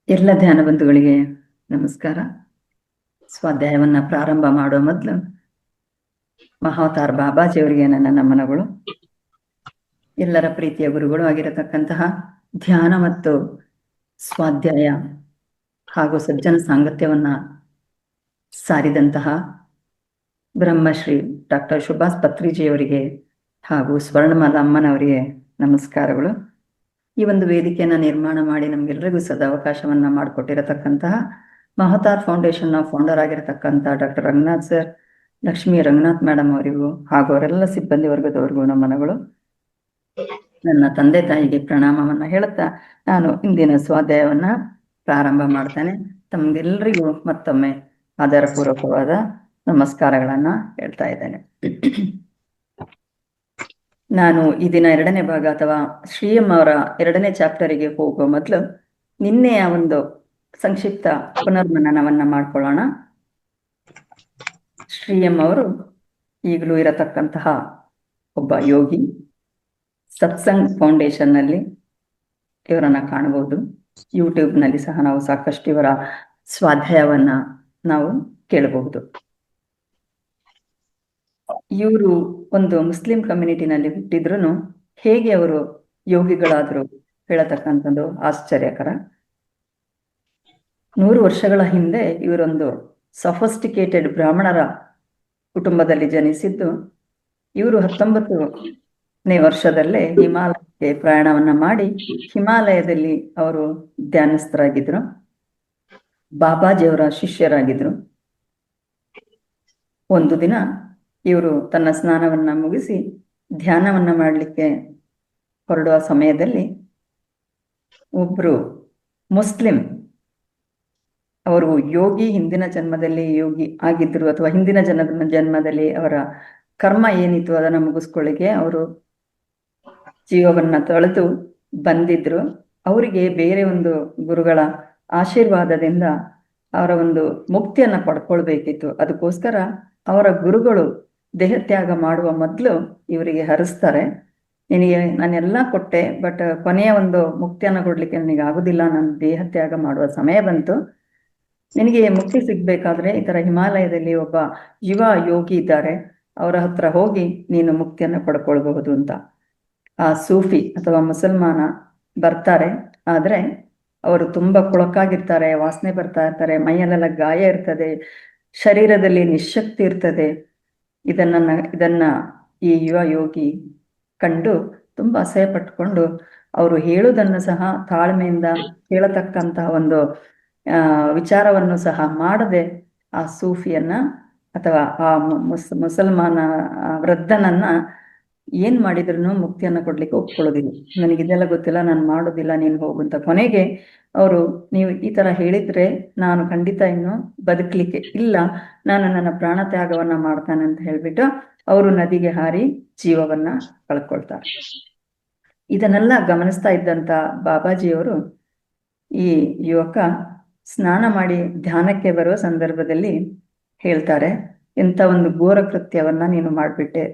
ಎಲ್ಲ ಧ್ಯಾನ ಬಂಧುಗಳಿಗೆ ನಮಸ್ಕಾರ. ಸ್ವಾಧ್ಯಾಯವನ್ನ ಪ್ರಾರಂಭ ಮಾಡುವ ಮೊದಲು ಮಹಾವತಾರ್ ಬಾಬಾಜಿಯವರಿಗೆ ನನ್ನ ನಮನಗಳು. ಎಲ್ಲರ ಪ್ರೀತಿಯ ಗುರುಗಳು ಆಗಿರತಕ್ಕಂತಹ ಧ್ಯಾನ ಮತ್ತು ಸ್ವಾಧ್ಯಾಯ ಹಾಗೂ ಸಜ್ಜನ ಸಾಂಗತ್ಯವನ್ನ ಸಾರಿದಂತಹ ಬ್ರಹ್ಮಶ್ರೀ ಡಾಕ್ಟರ್ ಸುಭಾಷ್ ಪತ್ರಿಜಿಯವರಿಗೆ ಹಾಗೂ ಸ್ವರ್ಣಮಾಲ ಅಮ್ಮನವರಿಗೆ ನಮಸ್ಕಾರಗಳು. ಈ ಒಂದು ವೇದಿಕೆಯನ್ನು ನಿರ್ಮಾಣ ಮಾಡಿ ನಮಗೆಲ್ಲರಿಗೂ ಸದಾವಕಾಶವನ್ನ ಮಾಡಿಕೊಟ್ಟಿರತಕ್ಕಂತಹ ಮಹತಾರ್ ಫೌಂಡೇಶನ್ ಫೌಂಡರ್ ಆಗಿರತಕ್ಕಂತಹ doctor Ranganath sir, Lakshmi Ranganath madam ಅವರಿಗೂ ಹಾಗೂ ಅವರೆಲ್ಲ ಸಿಬ್ಬಂದಿ ವರ್ಗದವರಿಗೂ ನಮನಗಳು. ನನ್ನ ತಂದೆ ತಾಯಿಗೆ ಪ್ರಣಾಮವನ್ನ ಹೇಳುತ್ತಾ ನಾನು ಇಂದಿನ ಸ್ವಾಧ್ಯಾಯವನ್ನ ಪ್ರಾರಂಭ ಮಾಡ್ತೇನೆ. ತಮ್ಗೆಲ್ಲರಿಗೂ ಮತ್ತೊಮ್ಮೆ ಆಧಾರಪೂರ್ವಕವಾದ ನಮಸ್ಕಾರಗಳನ್ನ ಹೇಳ್ತಾ ಇದ್ದೇನೆ. ನಾನು ಈ ದಿನ 2ನೇ ಭಾಗ ಅಥವಾ ಶ್ರೀಯಂ ಅವರ 2ನೇ ಚಾಪ್ಟರಿಗೆ ಹೋಗುವ ಮೊದಲು ನಿನ್ನೆಯ ಒಂದು ಸಂಕ್ಷಿಪ್ತ ಪುನರ್ಮನನವನ್ನ ಮಾಡ್ಕೊಳ್ಳೋಣ. ಶ್ರೀಯಂ ಅವರು ಈಗಲೂ ಇರತಕ್ಕಂತಹ ಒಬ್ಬ ಯೋಗಿ. ಸತ್ಸಂಗ್ ಫೌಂಡೇಶನ್ ನಲ್ಲಿ ಇವರನ್ನ ಕಾಣಬಹುದು. ಯೂಟ್ಯೂಬ್ನಲ್ಲಿ ಸಹ ನಾವು ಸಾಕಷ್ಟು ಇವರ ಸ್ವಾಧ್ಯಾಯವನ್ನ ನಾವು ಕೇಳಬಹುದು. ಇವರು ಒಂದು ಮುಸ್ಲಿಂ ಕಮ್ಯುನಿಟಿನಲ್ಲಿ ಹುಟ್ಟಿದ್ರು ಹೇಗೆ ಅವರು ಯೋಗಿಗಳಾದ್ರು ಹೇಳತಕ್ಕಂಥದ್ದು ಆಶ್ಚರ್ಯಕರ. 100 ವರ್ಷಗಳ ಹಿಂದೆ ಇವರೊಂದು ಸಫಿಸ್ಟಿಕೇಟೆಡ್ ಬ್ರಾಹ್ಮಣರ ಕುಟುಂಬದಲ್ಲಿ ಜನಿಸಿದ್ದು, ಇವರು 19ನೇ ವರ್ಷದಲ್ಲೇ ಹಿಮಾಲಯಕ್ಕೆ ಪ್ರಯಾಣವನ್ನ ಮಾಡಿ ಹಿಮಾಲಯದಲ್ಲಿ ಅವರು ಧ್ಯಾನಸ್ಥರಾಗಿದ್ರು, ಬಾಬಾಜಿಯವರ ಶಿಷ್ಯರಾಗಿದ್ರು. ಒಂದು ದಿನ ಇವರು ತನ್ನ ಸ್ನಾನವನ್ನ ಮುಗಿಸಿ ಧ್ಯಾನವನ್ನ ಮಾಡಲಿಕ್ಕೆ ಹೊರಡುವ ಸಮಯದಲ್ಲಿ ಒಬ್ರು ಮುಸ್ಲಿಂ, ಅವರು ಯೋಗಿ ಹಿಂದಿನ ಜನ್ಮದಲ್ಲಿ ಯೋಗಿ ಆಗಿದ್ರು ಅಥವಾ ಹಿಂದಿನ ಜನ್ಮದಲ್ಲಿ ಅವರ ಕರ್ಮ ಏನಿತ್ತು ಅದನ್ನ ಮುಗಿಸ್ಕೊಳ್ಳಿಕ್ಕೆ ಅವರು ಜೀವವನ್ನ ತೊಳೆದು ಬಂದಿದ್ರು. ಅವರಿಗೆ ಬೇರೆ ಒಂದು ಗುರುಗಳ ಆಶೀರ್ವಾದದಿಂದ ಅವರ ಒಂದು ಮುಕ್ತಿಯನ್ನ ಪಡ್ಕೊಳ್ಬೇಕಿತ್ತು. ಅದಕ್ಕೋಸ್ಕರ ಅವರ ಗುರುಗಳು ದೇಹತ್ಯಾಗ ಮಾಡುವ ಮೊದಲು ಇವರಿಗೆ ಹರಿಸ್ತಾರೆ, ನಿನಗೆ ನಾನೆಲ್ಲ ಕೊಟ್ಟೆ, ಬಟ್ ಕೊನೆಯ ಒಂದು ಮುಕ್ತಿಯನ್ನ ಕೊಡ್ಲಿಕ್ಕೆ ನನಗೆ ಆಗುದಿಲ್ಲ, ನಾನು ದೇಹತ್ಯಾಗ ಮಾಡುವ ಸಮಯ ಬಂತು, ನಿನಗೆ ಮುಕ್ತಿ ಸಿಗ್ಬೇಕಾದ್ರೆ ಈ ತರ ಹಿಮಾಲಯದಲ್ಲಿ ಒಬ್ಬ ಯುವ ಯೋಗಿ ಇದ್ದಾರೆ, ಅವರ ಹತ್ರ ಹೋಗಿ ನೀನು ಮುಕ್ತಿಯನ್ನ ಪಡ್ಕೊಳ್ಬಹುದು ಅಂತ. ಆ ಸೂಫಿ ಅಥವಾ ಮುಸಲ್ಮಾನ ಬರ್ತಾರೆ. ಆದ್ರೆ ಅವರು ತುಂಬಾ ಕೊಳಕಾಗಿರ್ತಾರೆ, ವಾಸನೆ ಬರ್ತಾ ಇರ್ತಾರೆ, ಮೈಯಲ್ಲೆಲ್ಲ ಗಾಯ ಇರ್ತದೆ, ಶರೀರದಲ್ಲಿ ನಿಶಕ್ತಿ ಇರ್ತದೆ. ಇದನ್ನ ಈ ಯುವ ಯೋಗಿ ಕಂಡು ತುಂಬಾ ಅಸಹ್ಯ ಪಟ್ಕೊಂಡು ಅವರು ಹೇಳುವುದನ್ನು ಸಹ ತಾಳ್ಮೆಯಿಂದ ಕೇಳತಕ್ಕಂತಹ ಒಂದು ವಿಚಾರವನ್ನು ಸಹ ಮಾಡದೆ ಆ ಸೂಫಿಯನ್ನ ಅಥವಾ ಆ ಮುಸಲ್ಮಾನ ವೃದ್ಧನನ್ನ ಏನ್ ಮಾಡಿದ್ರು ಮುಕ್ತಿಯನ್ನ ಕೊಡ್ಲಿಕ್ಕೆ ಒಪ್ಕೊಳ್ಳೋದಿಲ್ಲ. ನನಗಿದೆಲ್ಲ ಗೊತ್ತಿಲ್ಲ, ನಾನು ಮಾಡೋದಿಲ್ಲ, ನೀನು ಹೋಗುಂತ. ಕೊನೆಗೆ ಅವರು, ನೀವು ಈ ತರ ಹೇಳಿದ್ರೆ ನಾನು ಖಂಡಿತ ಇನ್ನು ಬದುಕಲಿಕ್ಕೆ ಇಲ್ಲ, ನಾನು ನನ್ನ ಪ್ರಾಣ ತ್ಯಾಗವನ್ನ ಮಾಡ್ತಾನೆ ಅಂತ ಹೇಳ್ಬಿಟ್ಟು ಅವರು ನದಿಗೆ ಹಾರಿ ಜೀವವನ್ನ ಕಳ್ಕೊಳ್ತಾರೆ. ಇದನ್ನೆಲ್ಲ ಗಮನಿಸ್ತಾ ಇದ್ದಂತ ಬಾಬಾಜಿಯವರು ಈ ಯುವಕ ಸ್ನಾನ ಮಾಡಿ ಧ್ಯಾನಕ್ಕೆ ಬರುವ ಸಂದರ್ಭದಲ್ಲಿ ಹೇಳ್ತಾರೆ, ಇಂಥ ಒಂದು ಘೋರ ಕೃತ್ಯವನ್ನ ನೀನು ಮಾಡ್ಬಿಟ್ಟೆ,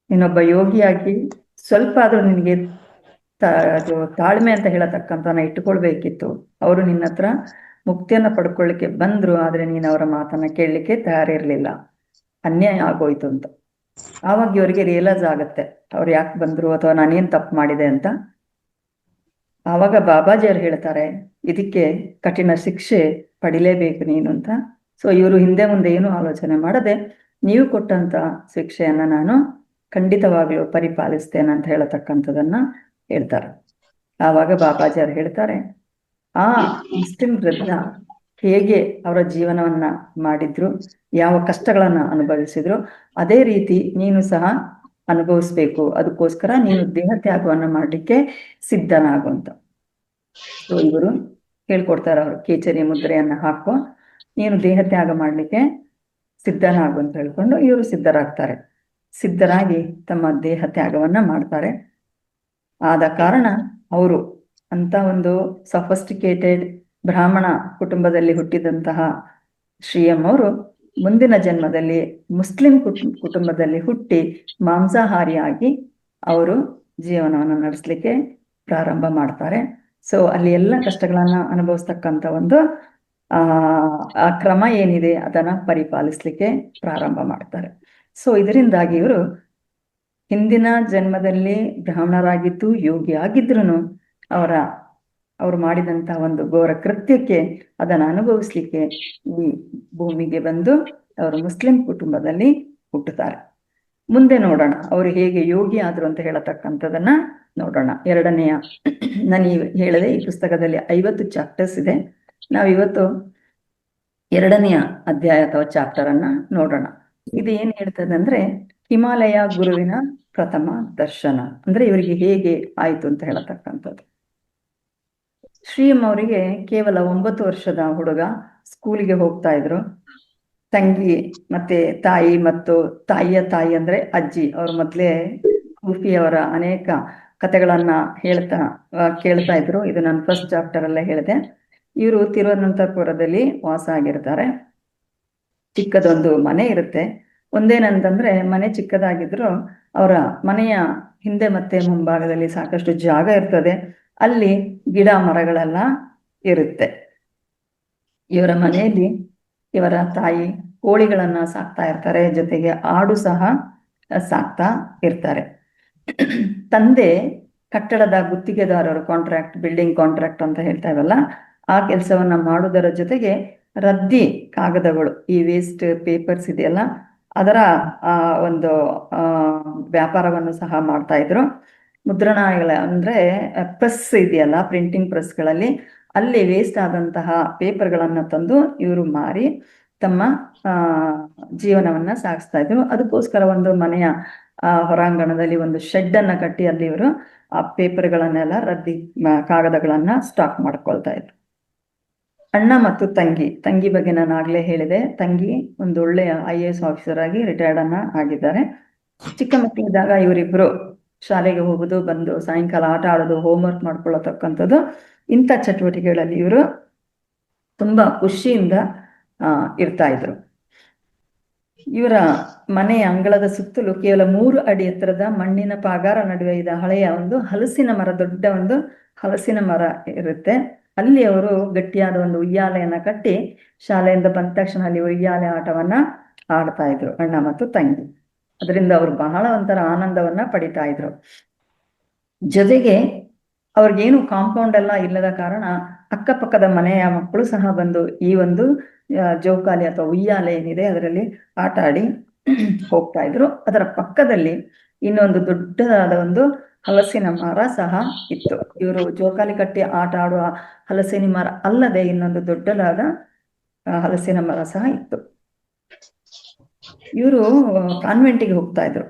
ನೀನೊಬ್ಬ ಯೋಗಿಯಾಗಿ ಸ್ವಲ್ಪ ಆದ್ರೂ ನಿನಗೆ ಅದು ತಾಳ್ಮೆ ಅಂತ ಹೇಳತಕ್ಕಂಥನ ಇಟ್ಟುಕೊಳ್ಬೇಕಿತ್ತು. ಅವರು ನಿನ್ನ ಹತ್ರ ಮುಕ್ತಿಯನ್ನ ಪಡ್ಕೊಳ್ಳಿಕ್ಕೆ ಬಂದ್ರು, ಆದ್ರೆ ನೀನು ಅವರ ಮಾತನ್ನ ಕೇಳಲಿಕ್ಕೆ ತಯಾರಿರ್ಲಿಲ್ಲ, ಅನ್ಯಾಯ ಆಗೋಯ್ತು ಅಂತ. ಆವಾಗ ಇವರಿಗೆ ರಿಯಲೈಸ್ ಆಗತ್ತೆ ಅವ್ರು ಯಾಕೆ ಬಂದ್ರು ಅಥವಾ ನಾನೇನ್ ತಪ್ಪು ಮಾಡಿದೆ ಅಂತ. ಆವಾಗ ಬಾಬಾಜಿಯವ್ರು ಹೇಳ್ತಾರೆ, ಇದಕ್ಕೆ ಕಠಿಣ ಶಿಕ್ಷೆ ಪಡಿಲೇಬೇಕು ನೀನು ಅಂತ. ಸೊ ಇವರು ಹಿಂದೆ ಮುಂದೆ ಏನು ಆಲೋಚನೆ ಮಾಡದೆ, ನೀವು ಕೊಟ್ಟಂತ ಶಿಕ್ಷೆಯನ್ನ ನಾನು ಖಂಡಿತವಾಗ್ಲೂ ಪರಿಪಾಲಿಸ್ತೇನೆ ಅಂತ ಹೇಳತಕ್ಕಂಥದನ್ನ ಹೇಳ್ತಾರೆ. ಆವಾಗ ಬಾಬಾಜಿಯವ್ರು ಹೇಳ್ತಾರೆ, ಆ ಮುಸ್ಲಿಂ ವೃದ್ಧ ಹೇಗೆ ಅವರ ಜೀವನವನ್ನ ಮಾಡಿದ್ರು, ಯಾವ ಕಷ್ಟಗಳನ್ನ ಅನುಭವಿಸಿದ್ರು, ಅದೇ ರೀತಿ ನೀನು ಸಹ ಅನುಭವಿಸ್ಬೇಕು, ಅದಕ್ಕೋಸ್ಕರ ನೀನು ದೇಹ ತ್ಯಾಗವನ್ನ ಮಾಡ್ಲಿಕ್ಕೆ ಸಿದ್ಧನಾಗುವಂತ. ಸೊ ಇವರು ಹೇಳ್ಕೊಡ್ತಾರೆ, ಅವರು ಕೇಚರಿ ಮುದ್ರೆಯನ್ನ ಹಾಕೋ, ನೀನು ದೇಹ ತ್ಯಾಗ ಮಾಡ್ಲಿಕ್ಕೆ ಸಿದ್ಧನಾಗು ಅಂತ ಹೇಳ್ಕೊಂಡು ಇವರು ಸಿದ್ಧರಾಗ್ತಾರೆ. ಸಿದ್ಧರಾಗಿ ತಮ್ಮ ದೇಹ ತ್ಯಾಗವನ್ನ ಮಾಡ್ತಾರೆ. ಆದ ಕಾರಣ ಅವರು ಅಂತ ಒಂದು ಸಫಿಸ್ಟಿಕೇಟೆಡ್ ಬ್ರಾಹ್ಮಣ ಕುಟುಂಬದಲ್ಲಿ ಹುಟ್ಟಿದಂತಹ ಶ್ರೀಯಂ ಅವರು ಮುಂದಿನ ಜನ್ಮದಲ್ಲಿ ಮುಸ್ಲಿಂ ಕುಟುಂಬದಲ್ಲಿ ಹುಟ್ಟಿ ಮಾಂಸಾಹಾರಿಯಾಗಿ ಅವರು ಜೀವನವನ್ನು ನಡೆಸಲಿಕ್ಕೆ ಪ್ರಾರಂಭ ಮಾಡ್ತಾರೆ. ಸೊ ಅಲ್ಲಿ ಎಲ್ಲ ಕಷ್ಟಗಳನ್ನ ಅನುಭವಿಸ್ತಕ್ಕಂಥ ಒಂದು ಆ ಕ್ರಮ ಏನಿದೆ ಅದನ್ನ ಪರಿಪಾಲಿಸ್ಲಿಕ್ಕೆ ಪ್ರಾರಂಭ ಮಾಡ್ತಾರೆ. ಸೊ ಇದರಿಂದಾಗಿ ಇವರು ಹಿಂದಿನ ಜನ್ಮದಲ್ಲಿ ಬ್ರಾಹ್ಮಣರಾಗಿದ್ದು ಯೋಗಿ ಆಗಿದ್ರು ಅವರು ಮಾಡಿದಂತ ಒಂದು ಘೋರ ಕೃತ್ಯಕ್ಕೆ ಅದನ್ನು ಅನುಭವಿಸ್ಲಿಕ್ಕೆ ಈ ಭೂಮಿಗೆ ಬಂದು ಅವರು ಮುಸ್ಲಿಂ ಕುಟುಂಬದಲ್ಲಿ ಹುಟ್ಟುತ್ತಾರೆ. ಮುಂದೆ ನೋಡೋಣ ಅವರು ಹೇಗೆ ಯೋಗಿ ಆದ್ರು ಅಂತ ಹೇಳತಕ್ಕಂಥದನ್ನ ನೋಡೋಣ. ಎರಡನೆಯ, ನಾನು ಹೇಳಿದೆ ಈ ಪುಸ್ತಕದಲ್ಲಿ 50 ಚಾಪ್ಟರ್ಸ್ ಇದೆ. ನಾವಿವತ್ತು ಎರಡನೆಯ ಅಧ್ಯಾಯ ಅಥವಾ ಚಾಪ್ಟರ್ ಅನ್ನ ನೋಡೋಣ. ಇದು ಏನ್ ಹೇಳ್ತದೆ ಅಂದ್ರೆ ಹಿಮಾಲಯ ಗುರುವಿನ ಪ್ರಥಮ ದರ್ಶನ, ಅಂದ್ರೆ ಇವರಿಗೆ ಹೇಗೆ ಆಯ್ತು ಅಂತ ಹೇಳತಕ್ಕಂಥದ್ದು. ಶ್ರೀಂ ಅವರಿಗೆ ಕೇವಲ 9 ವರ್ಷದ ಹುಡುಗ, ಸ್ಕೂಲಿಗೆ ಹೋಗ್ತಾ ಇದ್ರು. ತಂಗಿ ಮತ್ತೆ ತಾಯಿ ಮತ್ತು ತಾಯಿಯ ತಾಯಿ ಅಂದ್ರೆ ಅಜ್ಜಿ, ಅವ್ರ ಮೊದ್ಲೇ ಸೂಫಿಯವರ ಅನೇಕ ಕಥೆಗಳನ್ನ ಕೇಳ್ತಾ ಇದ್ರು. ಇದು ನಾನು ಫಸ್ಟ್ ಚಾಪ್ಟರ್ ಅಲ್ಲೇ ಹೇಳಿದೆ. ಇವರು ತಿರುವನಂತಪುರದಲ್ಲಿ ವಾಸ ಆಗಿರ್ತಾರೆ. ಚಿಕ್ಕದೊಂದು ಮನೆ ಇರುತ್ತೆ. ಒಂದೇನಂತಂದ್ರೆ ಮನೆ ಚಿಕ್ಕದಾಗಿದ್ರು ಅವರ ಮನೆಯ ಹಿಂದೆ ಮತ್ತೆ ಮುಂಭಾಗದಲ್ಲಿ ಸಾಕಷ್ಟು ಜಾಗ ಇರ್ತದೆ. ಅಲ್ಲಿ ಗಿಡ ಮರಗಳೆಲ್ಲ ಇರುತ್ತೆ. ಇವರ ಮನೆಯಲ್ಲಿ ಇವರ ತಾಯಿ ಕೋಳಿಗಳನ್ನ ಸಾಕ್ತಾ ಇರ್ತಾರೆ, ಜೊತೆಗೆ ಆಡು ಸಹ ಸಾಕ್ತಾ ಇರ್ತಾರೆ. ತಂದೆ ಕಟ್ಟಡದ ಗುತ್ತಿಗೆದಾರರು, ಬಿಲ್ಡಿಂಗ್ ಕಾಂಟ್ರಾಕ್ಟ್ ಅಂತ ಹೇಳ್ತಾ ಇವಲ್ಲ, ಆ ಕೆಲಸವನ್ನ ಮಾಡುವುದರ ಜೊತೆಗೆ ರದ್ದಿ ಕಾಗದಗಳು, ಈ ವೇಸ್ಟ್ ಪೇಪರ್ಸ್ ಇದೆಯಲ್ಲ, ಅದರ ಒಂದು ವ್ಯಾಪಾರವನ್ನು ಸಹ ಮಾಡ್ತಾ ಇದ್ರು. ಮುದ್ರಣಾಲಯ ಅಂದ್ರೆ ಪ್ರೆಸ್ ಇದೆಯಲ್ಲ, ಪ್ರಿಂಟಿಂಗ್ ಪ್ರೆಸ್ಗಳಲ್ಲಿ, ಅಲ್ಲಿ ವೇಸ್ಟ್ ಆದಂತಹ ಪೇಪರ್ಗಳನ್ನ ತಂದು ಇವರು ಮಾರಿ ತಮ್ಮ ಜೀವನವನ್ನ ಸಾಗಿಸ್ತಾ ಇದ್ರು. ಅದಕ್ಕೋಸ್ಕರ ಒಂದು ಮನೆಯ ಹೊರಾಂಗಣದಲ್ಲಿ ಒಂದು ಶೆಡ್ ಅನ್ನ ಕಟ್ಟಿ ಅಲ್ಲಿ ಇವರು ಆ ಪೇಪರ್ಗಳನ್ನೆಲ್ಲ ರದ್ದಿ ಕಾಗದಗಳನ್ನ ಸ್ಟಾಕ್ ಮಾಡ್ಕೊಳ್ತಾ ಇದ್ರು. ಅಣ್ಣ ಮತ್ತು ತಂಗಿ ಬಗ್ಗೆ ನಾನು ಆಗ್ಲೇ ಹೇಳಿದೆ. ತಂಗಿ ಒಂದು ಒಳ್ಳೆಯ IAS ಆಫೀಸರ್ ಆಗಿ ರಿಟೈರ್ಡ್ ಆಗಿದ್ದಾರೆ. ಚಿಕ್ಕ ಮಕ್ಕಳಿದ್ದಾಗ ಇವರಿಬ್ರು ಶಾಲೆಗೆ ಹೋಗುದು, ಬಂದು ಸಾಯಂಕಾಲ ಆಟ ಆಡೋದು, ಹೋಮ್ವರ್ಕ್ ಮಾಡ್ಕೊಳ್ಳತಕ್ಕಂಥದ್ದು, ಇಂಥ ಚಟುವಟಿಕೆಗಳಲ್ಲಿ ಇವರು ತುಂಬಾ ಖುಷಿಯಿಂದ ಇರ್ತಾ ಇದ್ರು. ಇವರ ಮನೆಯ ಅಂಗಳದ ಸುತ್ತಲೂ ಕೇವಲ 3 ಅಡಿ ಎತ್ತರದ ಮಣ್ಣಿನ ಪಾಗಾರ ನಡುವೆ ಇದ್ದ ಹಳೆಯ ಒಂದು ಹಲಸಿನ ಮರ, ದೊಡ್ಡ ಒಂದು ಹಲಸಿನ ಮರ ಇರುತ್ತೆ. ಅಲ್ಲಿ ಅವರು ಗಟ್ಟಿಯಾದ ಒಂದು ಉಯ್ಯಾಲೆಯನ್ನ ಕಟ್ಟಿ ಶಾಲೆಯಿಂದ ಬಂದ ತಕ್ಷಣ ಅಲ್ಲಿ ಉಯ್ಯಾಲೆ ಆಟವನ್ನ ಆಡ್ತಾ ಇದ್ರು ಅಣ್ಣ ಮತ್ತು ತಂಗಿ. ಅದರಿಂದ ಅವರು ಬಹಳ ಒಂಥರ ಆನಂದವನ್ನ ಪಡಿತಾ ಇದ್ರು. ಜೊತೆಗೆ ಅವ್ರಿಗೇನು ಕಾಂಪೌಂಡ್ ಎಲ್ಲ ಇಲ್ಲದ ಕಾರಣ ಅಕ್ಕಪಕ್ಕದ ಮನೆಯ ಮಕ್ಕಳು ಸಹ ಬಂದು ಈ ಒಂದು ಜೋಕಾಲಿ ಅಥವಾ ಉಯ್ಯಾಲೆ ಏನಿದೆ ಅದರಲ್ಲಿ ಆಟ ಆಡಿ ಹೋಗ್ತಾ ಇದ್ರು. ಅದರ ಪಕ್ಕದಲ್ಲಿ ಇನ್ನೊಂದು ದೊಡ್ಡದಾದ ಒಂದು ಹಲಸಿನ ಮರ ಸಹ ಇತ್ತು. ಇವರು ಜೋಕಾಲಿ ಕಟ್ಟಿ ಆಟ ಆಡುವ ಹಲಸಿನ ಮರ ಅಲ್ಲದೆ ಇನ್ನೊಂದು ದೊಡ್ಡದಾದ ಹಲಸಿನ ಮರ ಸಹ ಇತ್ತು. ಇವರು ಕಾನ್ವೆಂಟಿಗೆ ಹೋಗ್ತಾ ಇದ್ರು,